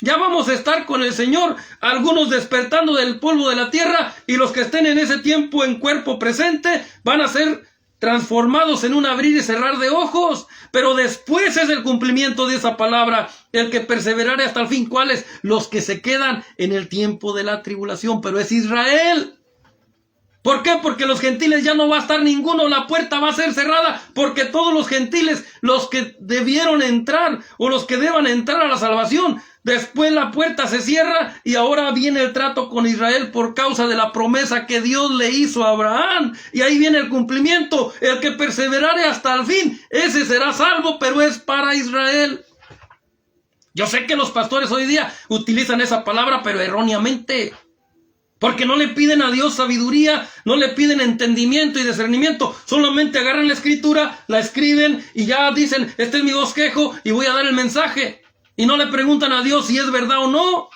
Ya vamos a estar con el Señor, algunos despertando del polvo de la tierra, y los que estén en ese tiempo en cuerpo presente van a ser transformados en un abrir y cerrar de ojos. Pero después es el cumplimiento de esa palabra, el que perseverare hasta el fin. ¿Cuáles? Los que se quedan en el tiempo de la tribulación, pero es Israel. ¿Por qué? Porque los gentiles ya no va a estar ninguno, la puerta va a ser cerrada, porque todos los gentiles, los que debieron entrar o los que deban entrar a la salvación, después la puerta se cierra y ahora viene el trato con Israel por causa de la promesa que Dios le hizo a Abraham. Y ahí viene el cumplimiento, el que perseverare hasta el fin, ese será salvo, pero es para Israel. Yo sé que los pastores hoy día utilizan esa palabra, pero erróneamente. Porque no le piden a Dios sabiduría, no le piden entendimiento y discernimiento. Solamente agarran la escritura, la escriben y ya dicen, este es mi bosquejo y voy a dar el mensaje. Y no le preguntan a Dios si es verdad o no.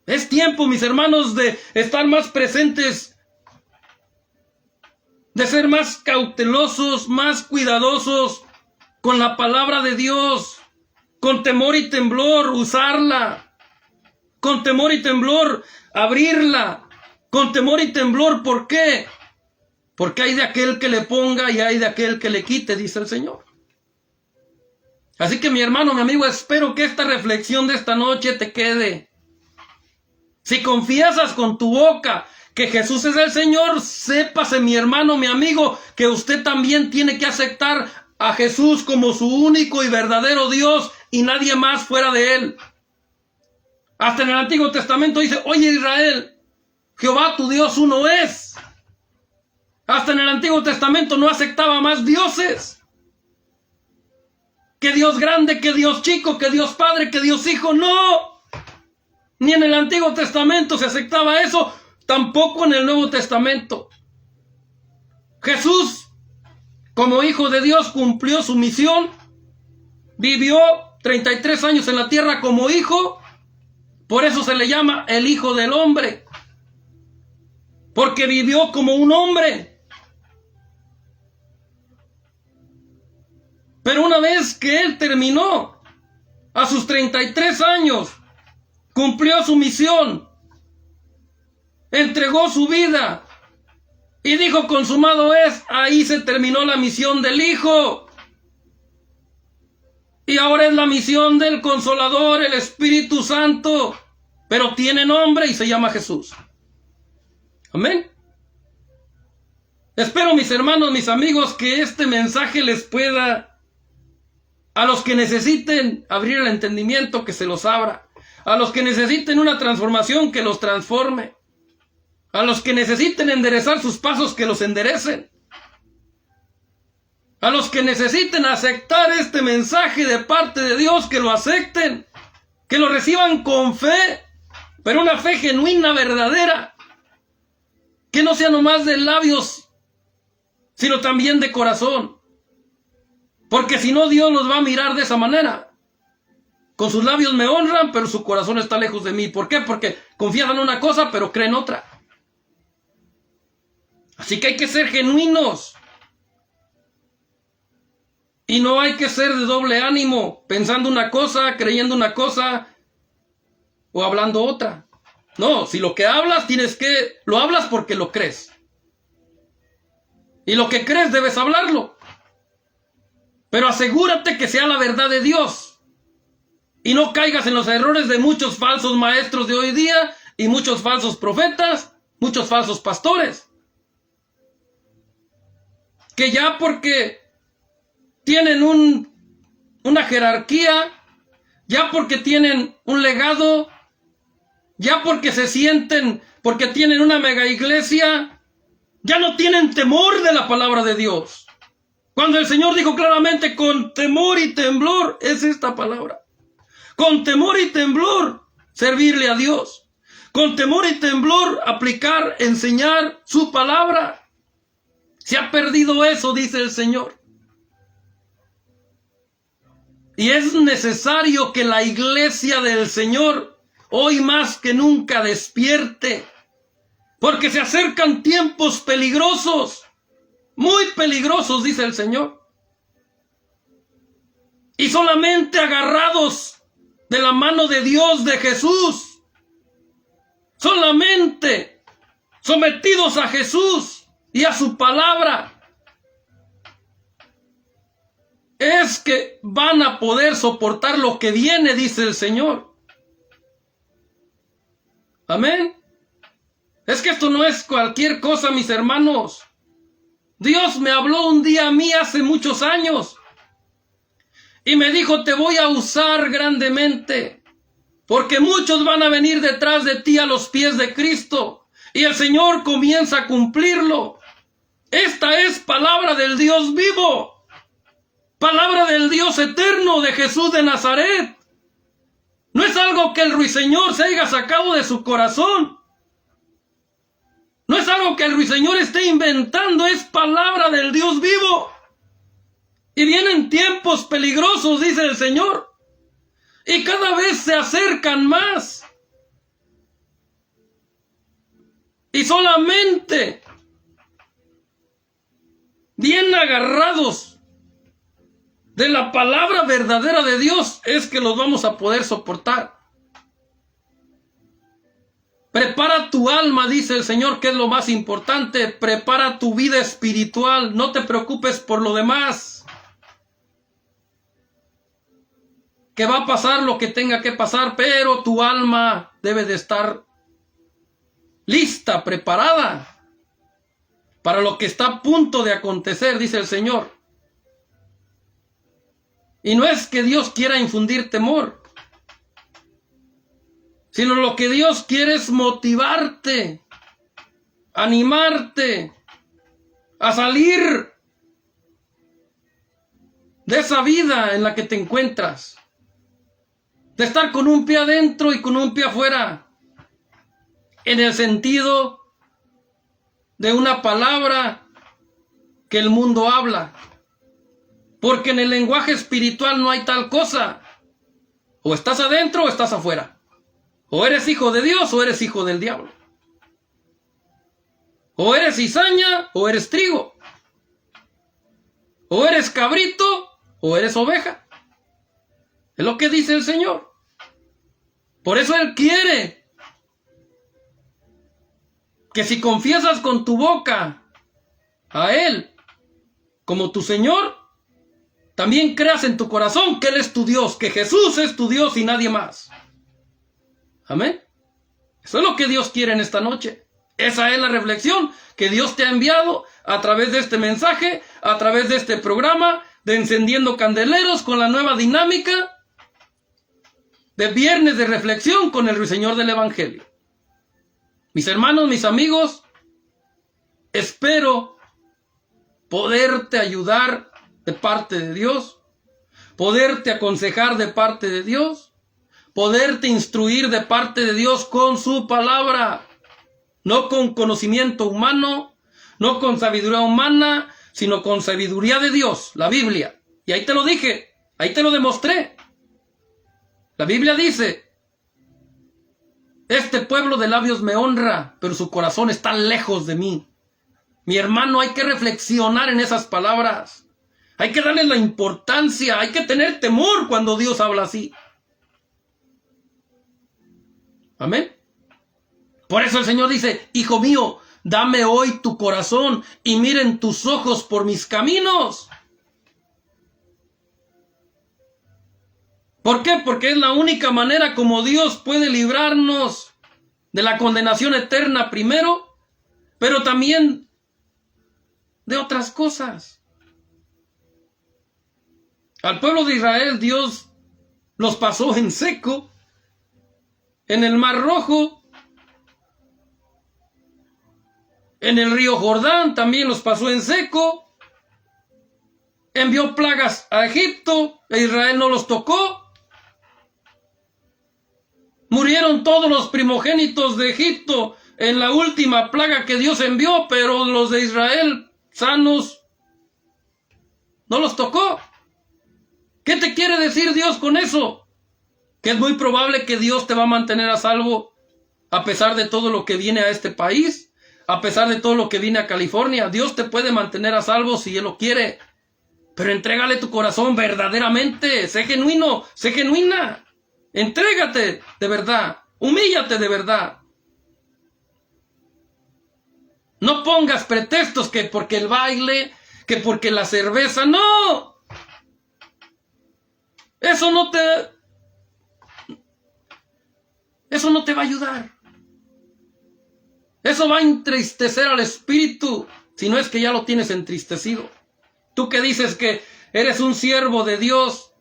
Es tiempo, mis hermanos, de estar más presentes, de ser más cautelosos, más cuidadosos con la palabra de Dios, con temor y temblor, usarla. Con temor y temblor, abrirla. Con temor y temblor, ¿por qué? Porque hay de aquel que le ponga y hay de aquel que le quite, dice el Señor. Así que mi hermano, mi amigo, espero que esta reflexión de esta noche te quede. Si confiesas con tu boca que Jesús es el Señor, sépase, mi hermano, mi amigo, que usted también tiene que aceptar a Jesús como su único y verdadero Dios y nadie más fuera de Él. Hasta en el Antiguo Testamento dice, oye Israel, Jehová tu Dios uno es. Hasta en el Antiguo Testamento no aceptaba más dioses. Que Dios grande, que Dios chico, que Dios Padre, que Dios Hijo, no. Ni en el Antiguo Testamento se aceptaba eso, tampoco en el Nuevo Testamento. Jesús, como Hijo de Dios, cumplió su misión, vivió 33 años en la tierra como hijo. Por eso se le llama el Hijo del Hombre, porque vivió como un hombre. Pero una vez que él terminó, a sus 33 años, cumplió su misión, entregó su vida y dijo, consumado es, ahí se terminó la misión del Hijo. Y ahora es la misión del Consolador, el Espíritu Santo, pero tiene nombre y se llama Jesús. Amén. Espero, mis hermanos, mis amigos, que este mensaje les pueda, a los que necesiten abrir el entendimiento, que se los abra. A los que necesiten una transformación, que los transforme. A los que necesiten enderezar sus pasos, que los enderecen. A los que necesiten aceptar este mensaje de parte de Dios, que lo acepten, que lo reciban con fe, pero una fe genuina, verdadera, que no sea nomás de labios, sino también de corazón. Porque si no, Dios los va a mirar de esa manera. Con sus labios me honran, pero su corazón está lejos de mí. ¿Por qué? Porque confiesan una cosa, pero creen otra. Así que hay que ser genuinos. Y no hay que ser de doble ánimo, pensando una cosa, creyendo una cosa o hablando otra. No, si lo que hablas lo hablas porque lo crees. Y lo que crees debes hablarlo. Pero asegúrate que sea la verdad de Dios. Y no caigas en los errores de muchos falsos maestros de hoy día y muchos falsos profetas, muchos falsos pastores. Que ya porque tienen una jerarquía, ya porque tienen un legado, ya porque porque tienen una mega iglesia, ya no tienen temor de la palabra de Dios. Cuando el Señor dijo claramente, con temor y temblor, es esta palabra. Con temor y temblor, servirle a Dios. Con temor y temblor, aplicar, enseñar su palabra. Se ha perdido eso, dice el Señor. Y es necesario que la iglesia del Señor hoy más que nunca despierte, porque se acercan tiempos peligrosos, muy peligrosos, dice el Señor. Y solamente agarrados de la mano de Dios, de Jesús, solamente sometidos a Jesús y a su palabra, es que van a poder soportar lo que viene, dice el Señor. Amén. Es que esto no es cualquier cosa, mis hermanos. Dios me habló un día a mí hace muchos años y me dijo, te voy a usar grandemente, porque muchos van a venir detrás de ti a los pies de Cristo, y el Señor comienza a cumplirlo. Esta es palabra del Dios vivo. Palabra del Dios eterno, de Jesús de Nazaret. No es algo que el ruiseñor se haya sacado de su corazón. No es algo que el ruiseñor esté inventando, es palabra del Dios vivo. Y vienen tiempos peligrosos, dice el Señor. Y cada vez se acercan más. Y solamente bien agarrados de la palabra verdadera de Dios es que los vamos a poder soportar. Prepara tu alma, dice el Señor, que es lo más importante. Prepara tu vida espiritual. No te preocupes por lo demás. Que va a pasar lo que tenga que pasar, pero tu alma debe de estar lista, preparada para lo que está a punto de acontecer, dice el Señor. Y no es que Dios quiera infundir temor, sino lo que Dios quiere es motivarte, animarte a salir de esa vida en la que te encuentras, de estar con un pie adentro y con un pie afuera, en el sentido de una palabra que el mundo habla. Porque en el lenguaje espiritual no hay tal cosa. O estás adentro o estás afuera. O eres hijo de Dios o eres hijo del diablo. O eres cizaña o eres trigo. O eres cabrito o eres oveja. Es lo que dice el Señor. Por eso Él quiere que si confiesas con tu boca a Él como tu Señor, también creas en tu corazón que Él es tu Dios, que Jesús es tu Dios y nadie más. Amén. Eso es lo que Dios quiere en esta noche. Esa es la reflexión que Dios te ha enviado a través de este mensaje, a través de este programa de Encendiendo Candeleros, con la nueva dinámica de viernes de reflexión con el Ruiseñor del Evangelio. Mis hermanos, mis amigos, espero poderte ayudar de parte de Dios, poderte aconsejar de parte de Dios, poderte instruir de parte de Dios con su palabra, no con conocimiento humano, no con sabiduría humana, sino con sabiduría de Dios, la Biblia. Y ahí te lo dije, ahí te lo demostré. La Biblia dice, este pueblo de labios me honra, pero su corazón está lejos de mí. Mi hermano, hay que reflexionar en esas palabras. Hay que darle la importancia, hay que tener temor cuando Dios habla así. Amén. Por eso el Señor dice, hijo mío, dame hoy tu corazón y miren tus ojos por mis caminos. ¿Por qué? Porque es la única manera como Dios puede librarnos de la condenación eterna primero, pero también de otras cosas. Al pueblo de Israel Dios los pasó en seco, en el Mar Rojo, en el río Jordán también los pasó en seco, envió plagas a Egipto, e Israel no los tocó. Murieron todos los primogénitos de Egipto en la última plaga que Dios envió, pero los de Israel sanos no los tocó. ¿Qué te quiere decir Dios con eso? Que es muy probable que Dios te va a mantener a salvo a pesar de todo lo que viene a este país, a pesar de todo lo que viene a California. Dios te puede mantener a salvo si Él lo quiere, pero entrégale tu corazón verdaderamente, sé genuino, sé genuina. Entrégate de verdad, humíllate de verdad. No pongas pretextos que porque el baile, que porque la cerveza, no. Eso no te va a ayudar. Eso va a entristecer al espíritu, si no es que ya lo tienes entristecido. Tú que dices que eres un siervo de Dios,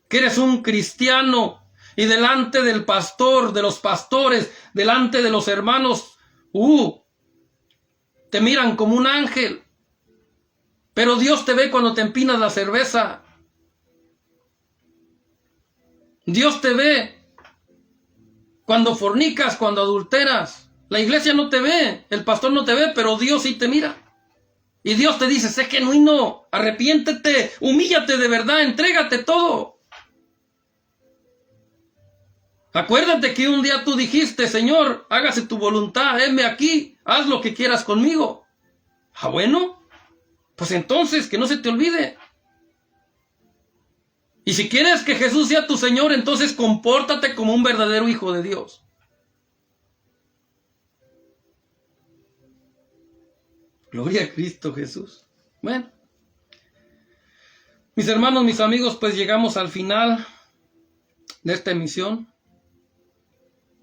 que eres un cristiano, y delante del pastor, de los pastores, delante de los hermanos, te miran como un ángel. Pero Dios te ve cuando te empinas la cerveza. Dios te ve cuando fornicas, cuando adulteras. La iglesia no te ve, el pastor no te ve, pero Dios sí te mira. Y Dios te dice, sé genuino, arrepiéntete, humíllate de verdad, entrégate todo. Acuérdate que un día tú dijiste, Señor, hágase tu voluntad, heme aquí, haz lo que quieras conmigo. Ah, bueno, pues entonces que no se te olvide. Y si quieres que Jesús sea tu Señor, entonces compórtate como un verdadero hijo de Dios. Gloria a Cristo Jesús. Bueno, mis hermanos, mis amigos, pues llegamos al final de esta emisión.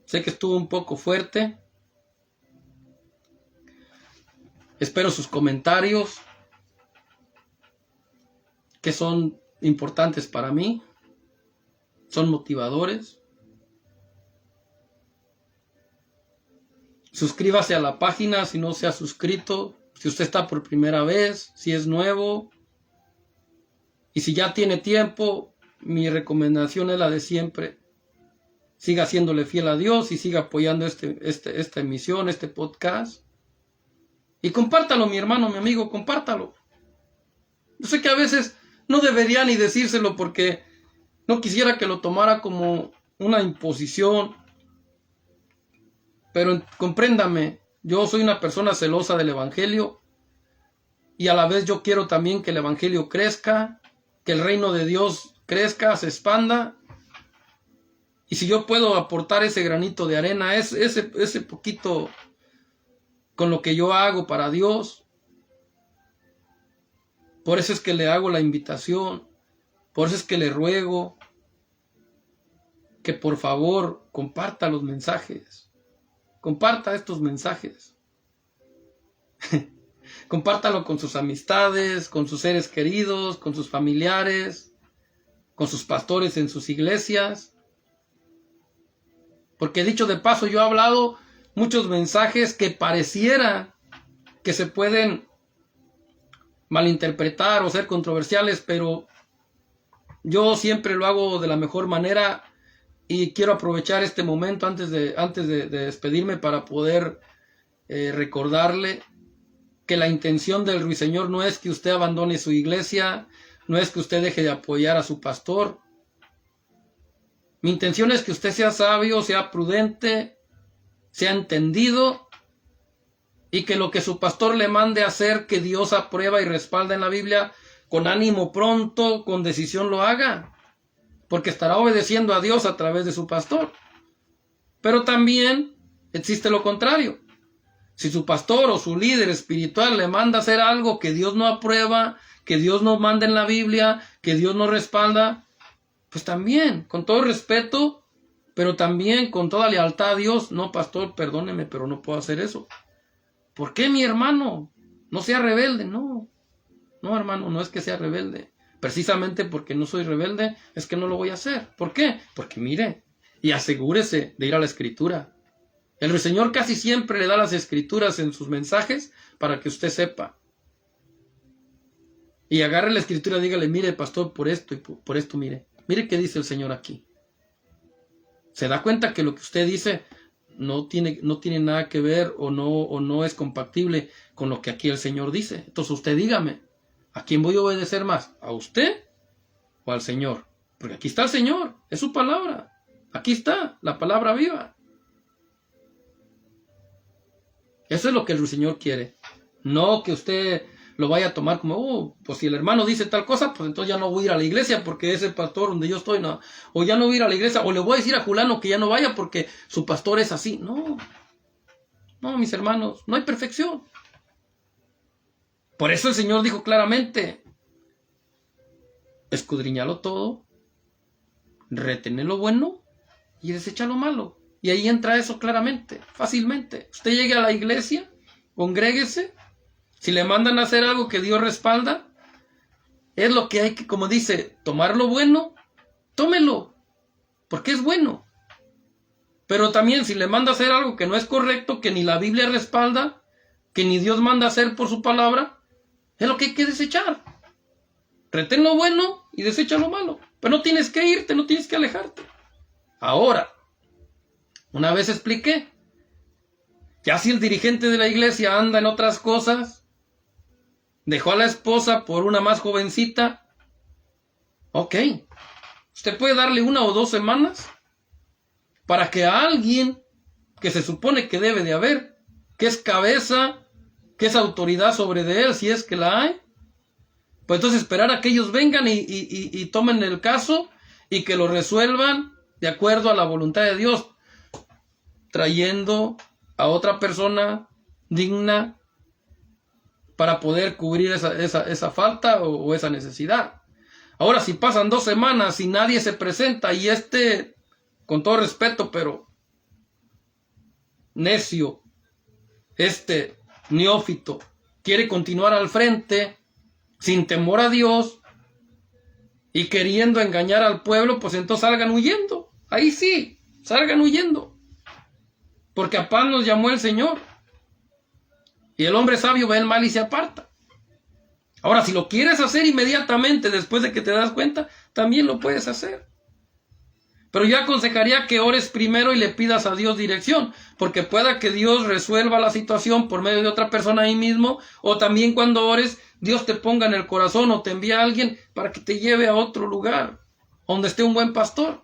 Sé que estuvo un poco fuerte. Espero sus comentarios, que son importantes para mí. Son motivadores. Suscríbase a la página si no se ha suscrito. Si usted está por primera vez, si es nuevo. Y si ya tiene tiempo, mi recomendación es la de siempre. Siga haciéndole fiel a Dios y siga apoyando esta emisión, este podcast. Y compártalo, mi hermano, mi amigo, compártalo. Yo sé que a veces no debería ni decírselo porque no quisiera que lo tomara como una imposición. Pero compréndame, yo soy una persona celosa del Evangelio y a la vez yo quiero también que el Evangelio crezca, que el reino de Dios crezca, se expanda. Y si yo puedo aportar ese granito de arena, ese poquito con lo que yo hago para Dios, por eso es que le hago la invitación, por eso es que le ruego que por favor comparta los mensajes, comparta estos mensajes, compártalo con sus amistades, con sus seres queridos, con sus familiares, con sus pastores en sus iglesias. Porque dicho de paso, yo he hablado muchos mensajes que pareciera que se pueden malinterpretar o ser controversiales, pero yo siempre lo hago de la mejor manera y quiero aprovechar este momento antes de despedirme para poder recordarle que la intención del Ruiseñor no es que usted abandone su iglesia, no es que usted deje de apoyar a su pastor. Mi intención es que usted sea sabio, sea prudente, sea entendido, y que lo que su pastor le mande a hacer, que Dios aprueba y respalda en la Biblia, con ánimo pronto, con decisión lo haga, porque estará obedeciendo a Dios a través de su pastor. Pero también existe lo contrario. Si su pastor o su líder espiritual le manda a hacer algo que Dios no aprueba, que Dios no manda en la Biblia, que Dios no respalda, pues también, con todo respeto, pero también con toda lealtad a Dios, no, pastor, perdóneme, pero no puedo hacer eso. ¿Por qué, mi hermano? No sea rebelde, no. No, hermano, no es que sea rebelde. Precisamente porque no soy rebelde, es que no lo voy a hacer. ¿Por qué? Porque mire, y asegúrese de ir a la Escritura. El Señor casi siempre le da las Escrituras en sus mensajes para que usted sepa. Y agarre la Escritura y dígale, mire, pastor, por esto y por esto, mire. Mire qué dice el Señor aquí. ¿Se da cuenta que lo que usted dice no tiene nada que ver o no es compatible con lo que aquí el Señor dice? Entonces usted dígame, ¿a quién voy a obedecer más? ¿A usted o al Señor? Porque aquí está el Señor, es su palabra. Aquí está, la palabra viva. Eso es lo que el Señor quiere. No que usted lo vaya a tomar como, pues si el hermano dice tal cosa, pues entonces ya no voy a ir a la iglesia porque ese pastor donde yo estoy, no. O ya no voy a ir a la iglesia, o le voy a decir a Julano que ya no vaya porque su pastor es así. No, no, mis hermanos, no hay perfección. Por eso el Señor dijo claramente, escudriñalo todo, retener lo bueno y desecha lo malo. Y ahí entra eso claramente, fácilmente. Usted llegue a la iglesia, congréguese. Si le mandan a hacer algo que Dios respalda, es lo que hay que, como dice, tomar lo bueno, tómelo, porque es bueno. Pero también si le manda a hacer algo que no es correcto, que ni la Biblia respalda, que ni Dios manda a hacer por su palabra, es lo que hay que desechar. Retén lo bueno y desecha lo malo. Pero no tienes que irte, no tienes que alejarte. Ahora, una vez expliqué, ya si el dirigente de la iglesia anda en otras cosas, dejó a la esposa por una más jovencita, ok, usted puede darle 1 o 2 semanas para que a alguien que se supone que debe de haber, que es cabeza, que es autoridad sobre de él, si es que la hay, pues entonces esperar a que ellos vengan y tomen el caso y que lo resuelvan de acuerdo a la voluntad de Dios, trayendo a otra persona digna para poder cubrir esa falta o esa necesidad. Ahora, si pasan 2 semanas y nadie se presenta y con todo respeto, pero necio, neófito, quiere continuar al frente sin temor a Dios y queriendo engañar al pueblo, pues entonces salgan huyendo. Ahí sí, salgan huyendo. Porque a paz nos llamó el Señor. Y el hombre sabio ve el mal y se aparta. Ahora, si lo quieres hacer inmediatamente después de que te das cuenta, también lo puedes hacer. Pero yo aconsejaría que ores primero y le pidas a Dios dirección, porque pueda que Dios resuelva la situación por medio de otra persona ahí mismo, o también cuando ores, Dios te ponga en el corazón o te envía a alguien para que te lleve a otro lugar, donde esté un buen pastor.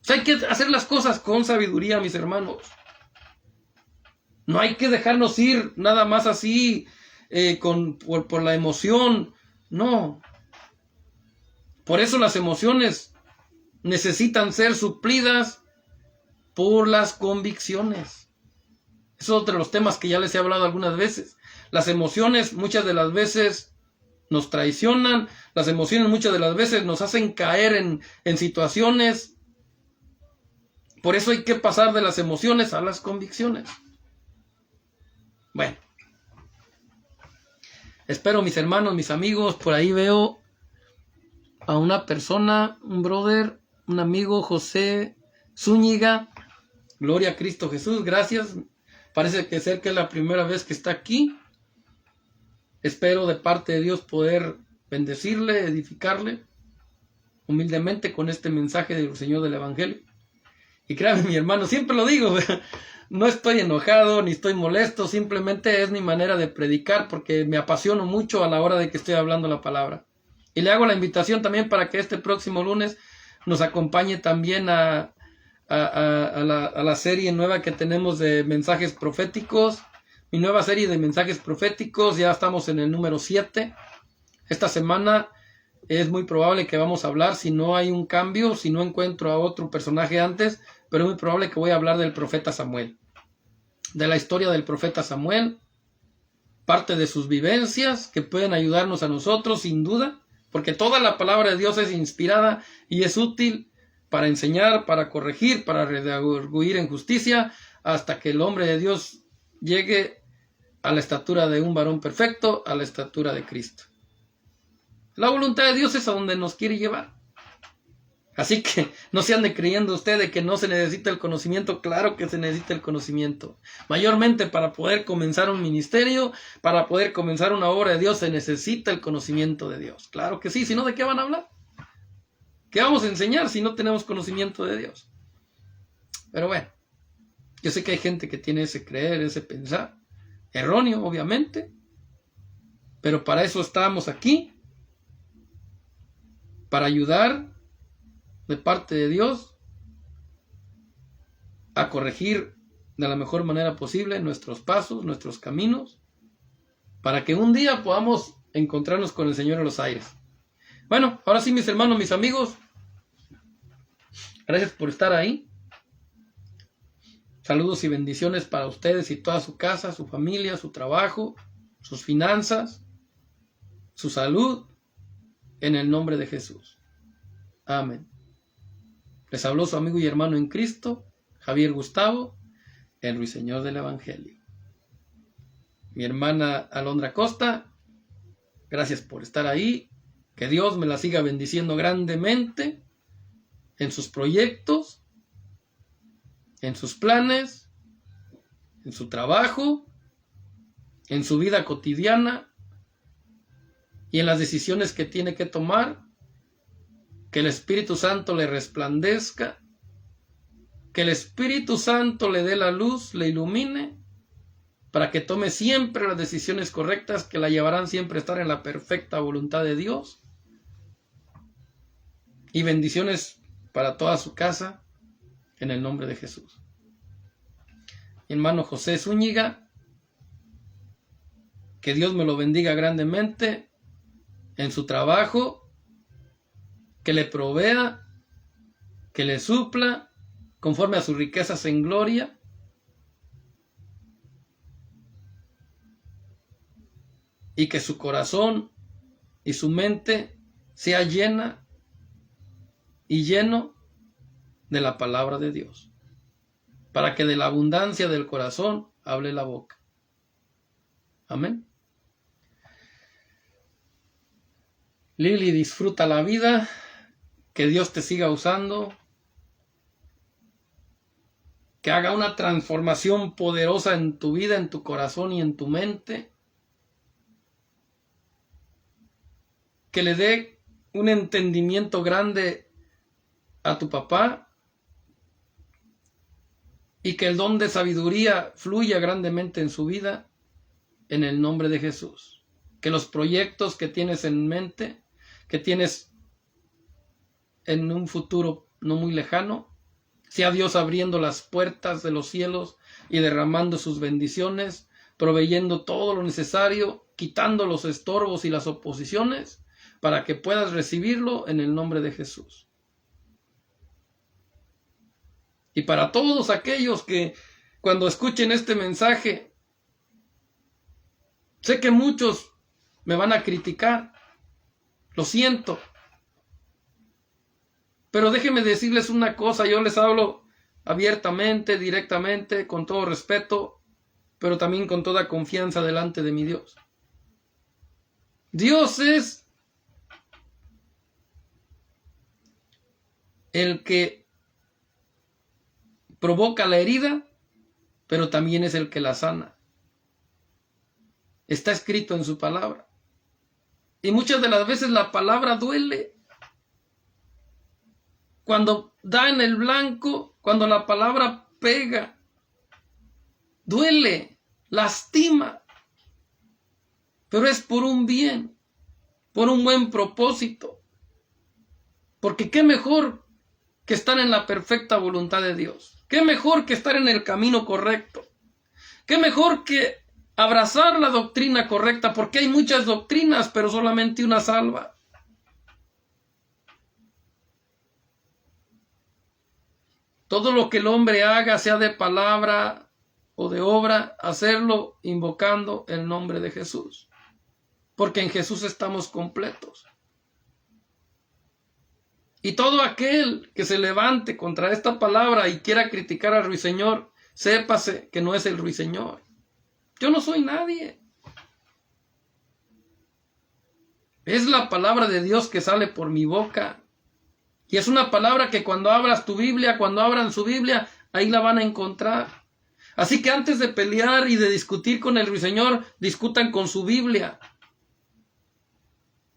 O sea, hay que hacer las cosas con sabiduría, mis hermanos. No hay que dejarnos ir nada más así, por la emoción. No. Por eso las emociones necesitan ser suplidas por las convicciones. Es otro de los temas que ya les he hablado algunas veces. Las emociones muchas de las veces nos traicionan. Las emociones muchas de las veces nos hacen caer en situaciones. Por eso hay que pasar de las emociones a las convicciones. Bueno, espero, mis hermanos, mis amigos, por ahí veo a una persona, un brother, un amigo, José Zúñiga. Gloria a Cristo Jesús, gracias. Parece que es la primera vez que está aquí. Espero de parte de Dios poder bendecirle, edificarle humildemente con este mensaje del Señor del Evangelio. Y créame, mi hermano, siempre lo digo, no estoy enojado ni estoy molesto, simplemente es mi manera de predicar porque me apasiono mucho a la hora de que estoy hablando la palabra. Y le hago la invitación también para que este próximo lunes nos acompañe también a la serie nueva que tenemos de mensajes proféticos. Mi nueva serie de mensajes proféticos, ya estamos en el número 7. Esta semana es muy probable que vamos a hablar, si no hay un cambio, si no encuentro a otro personaje antes, pero es muy probable que voy a hablar del profeta Samuel, de la historia del profeta Samuel, parte de sus vivencias que pueden ayudarnos a nosotros sin duda, porque toda la palabra de Dios es inspirada y es útil para enseñar, para corregir, para redarguir en justicia, hasta que el hombre de Dios llegue a la estatura de un varón perfecto, a la estatura de Cristo. La voluntad de Dios es a donde nos quiere llevar. Así que no se ande creyendo usted de que no se necesita el conocimiento. Claro que se necesita el conocimiento. Mayormente para poder comenzar un ministerio, para poder comenzar una obra de Dios, se necesita el conocimiento de Dios. Claro que sí, si no, ¿de qué van a hablar? ¿Qué vamos a enseñar si no tenemos conocimiento de Dios? Pero bueno, yo sé que hay gente que tiene ese creer, ese pensar. Erróneo, obviamente. Pero para eso estamos aquí. Para ayudar de parte de Dios a corregir de la mejor manera posible nuestros pasos, nuestros caminos, para que un día podamos encontrarnos con el Señor en los aires. Bueno, ahora sí, mis hermanos, mis amigos, gracias por estar ahí. Saludos y bendiciones para ustedes y toda su casa, su familia, su trabajo, sus finanzas, su salud, en el nombre de Jesús. Amén. Les habló su amigo y hermano en Cristo, Javier Gustavo, el ruiseñor del Evangelio. Mi hermana Alondra Costa, gracias por estar ahí. Que Dios me la siga bendiciendo grandemente en sus proyectos, en sus planes, en su trabajo, en su vida cotidiana y en las decisiones que tiene que tomar. Que el Espíritu Santo le resplandezca, que el Espíritu Santo le dé la luz, le ilumine, para que tome siempre las decisiones correctas que la llevarán siempre a estar en la perfecta voluntad de Dios. Y bendiciones para toda su casa, en el nombre de Jesús. Mi hermano José Zúñiga, que Dios me lo bendiga grandemente en su trabajo, que le provea, que le supla, conforme a sus riquezas en gloria. Y que su corazón y su mente sea llena y lleno de la palabra de Dios, para que de la abundancia del corazón hable la boca. Amén. Lili, disfruta la vida, que Dios te siga usando, que haga una transformación poderosa en tu vida, en tu corazón y en tu mente, que le dé un entendimiento grande a tu papá y que el don de sabiduría fluya grandemente en su vida, en el nombre de Jesús. Que los proyectos que tienes en mente, que tienes en un futuro no muy lejano, sea Dios abriendo las puertas de los cielos y derramando sus bendiciones, proveyendo todo lo necesario, quitando los estorbos y las oposiciones, para que puedas recibirlo en el nombre de Jesús. Y para todos aquellos que cuando escuchen este mensaje, sé que muchos me van a criticar, lo siento, pero déjenme decirles una cosa, yo les hablo abiertamente, directamente, con todo respeto, pero también con toda confianza delante de mi Dios. Dios es el que provoca la herida, pero también es el que la sana. Está escrito en su palabra. Y muchas de las veces la palabra duele. Cuando da en el blanco, cuando la palabra pega, duele, lastima. Pero es por un bien por un buen propósito. Porque qué mejor que estar en la perfecta voluntad de Dios. Qué mejor que estar en el camino correcto. Qué mejor que abrazar la doctrina correcta, porque hay muchas doctrinas, pero solamente una salva. Todo lo que el hombre haga, sea de palabra o de obra, hacerlo invocando el nombre de Jesús. Porque en Jesús estamos completos. Y todo aquel que se levante contra esta palabra y quiera criticar al ruiseñor, sépase que no es el ruiseñor. Yo no soy nadie. Es la palabra de Dios que sale por mi boca. Y es una palabra que cuando abras tu Biblia, cuando abran su Biblia, ahí la van a encontrar. Así que antes de pelear y de discutir con el ruiseñor, discutan con su Biblia.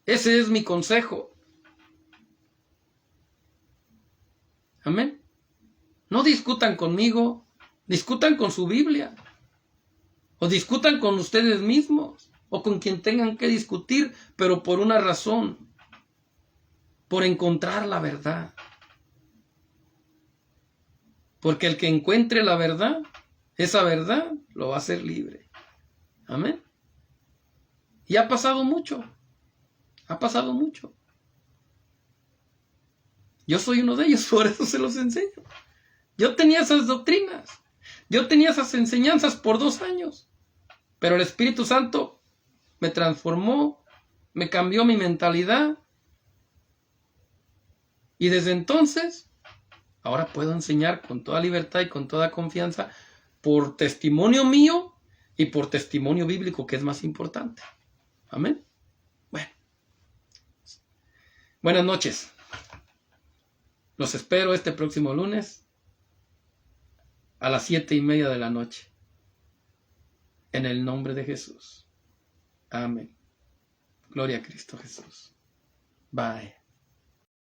Ese es mi consejo. Amén. No discutan conmigo, discutan con su Biblia. O discutan con ustedes mismos, o con quien tengan que discutir, pero por una razón. Por encontrar la verdad. Porque el que encuentre la verdad, esa verdad lo va a hacer libre. Amén. Y ha pasado mucho. Ha pasado mucho. Yo soy uno de ellos, por eso se los enseño. Yo tenía esas doctrinas. Yo tenía esas enseñanzas por 2 años. Pero el Espíritu Santo me transformó, me cambió mi mentalidad. Y desde entonces, ahora puedo enseñar con toda libertad y con toda confianza por testimonio mío y por testimonio bíblico, que es más importante. Amén. Bueno. Buenas noches. Los espero este próximo lunes a las 7:30 de la noche. En el nombre de Jesús. Amén. Gloria a Cristo Jesús. Bye.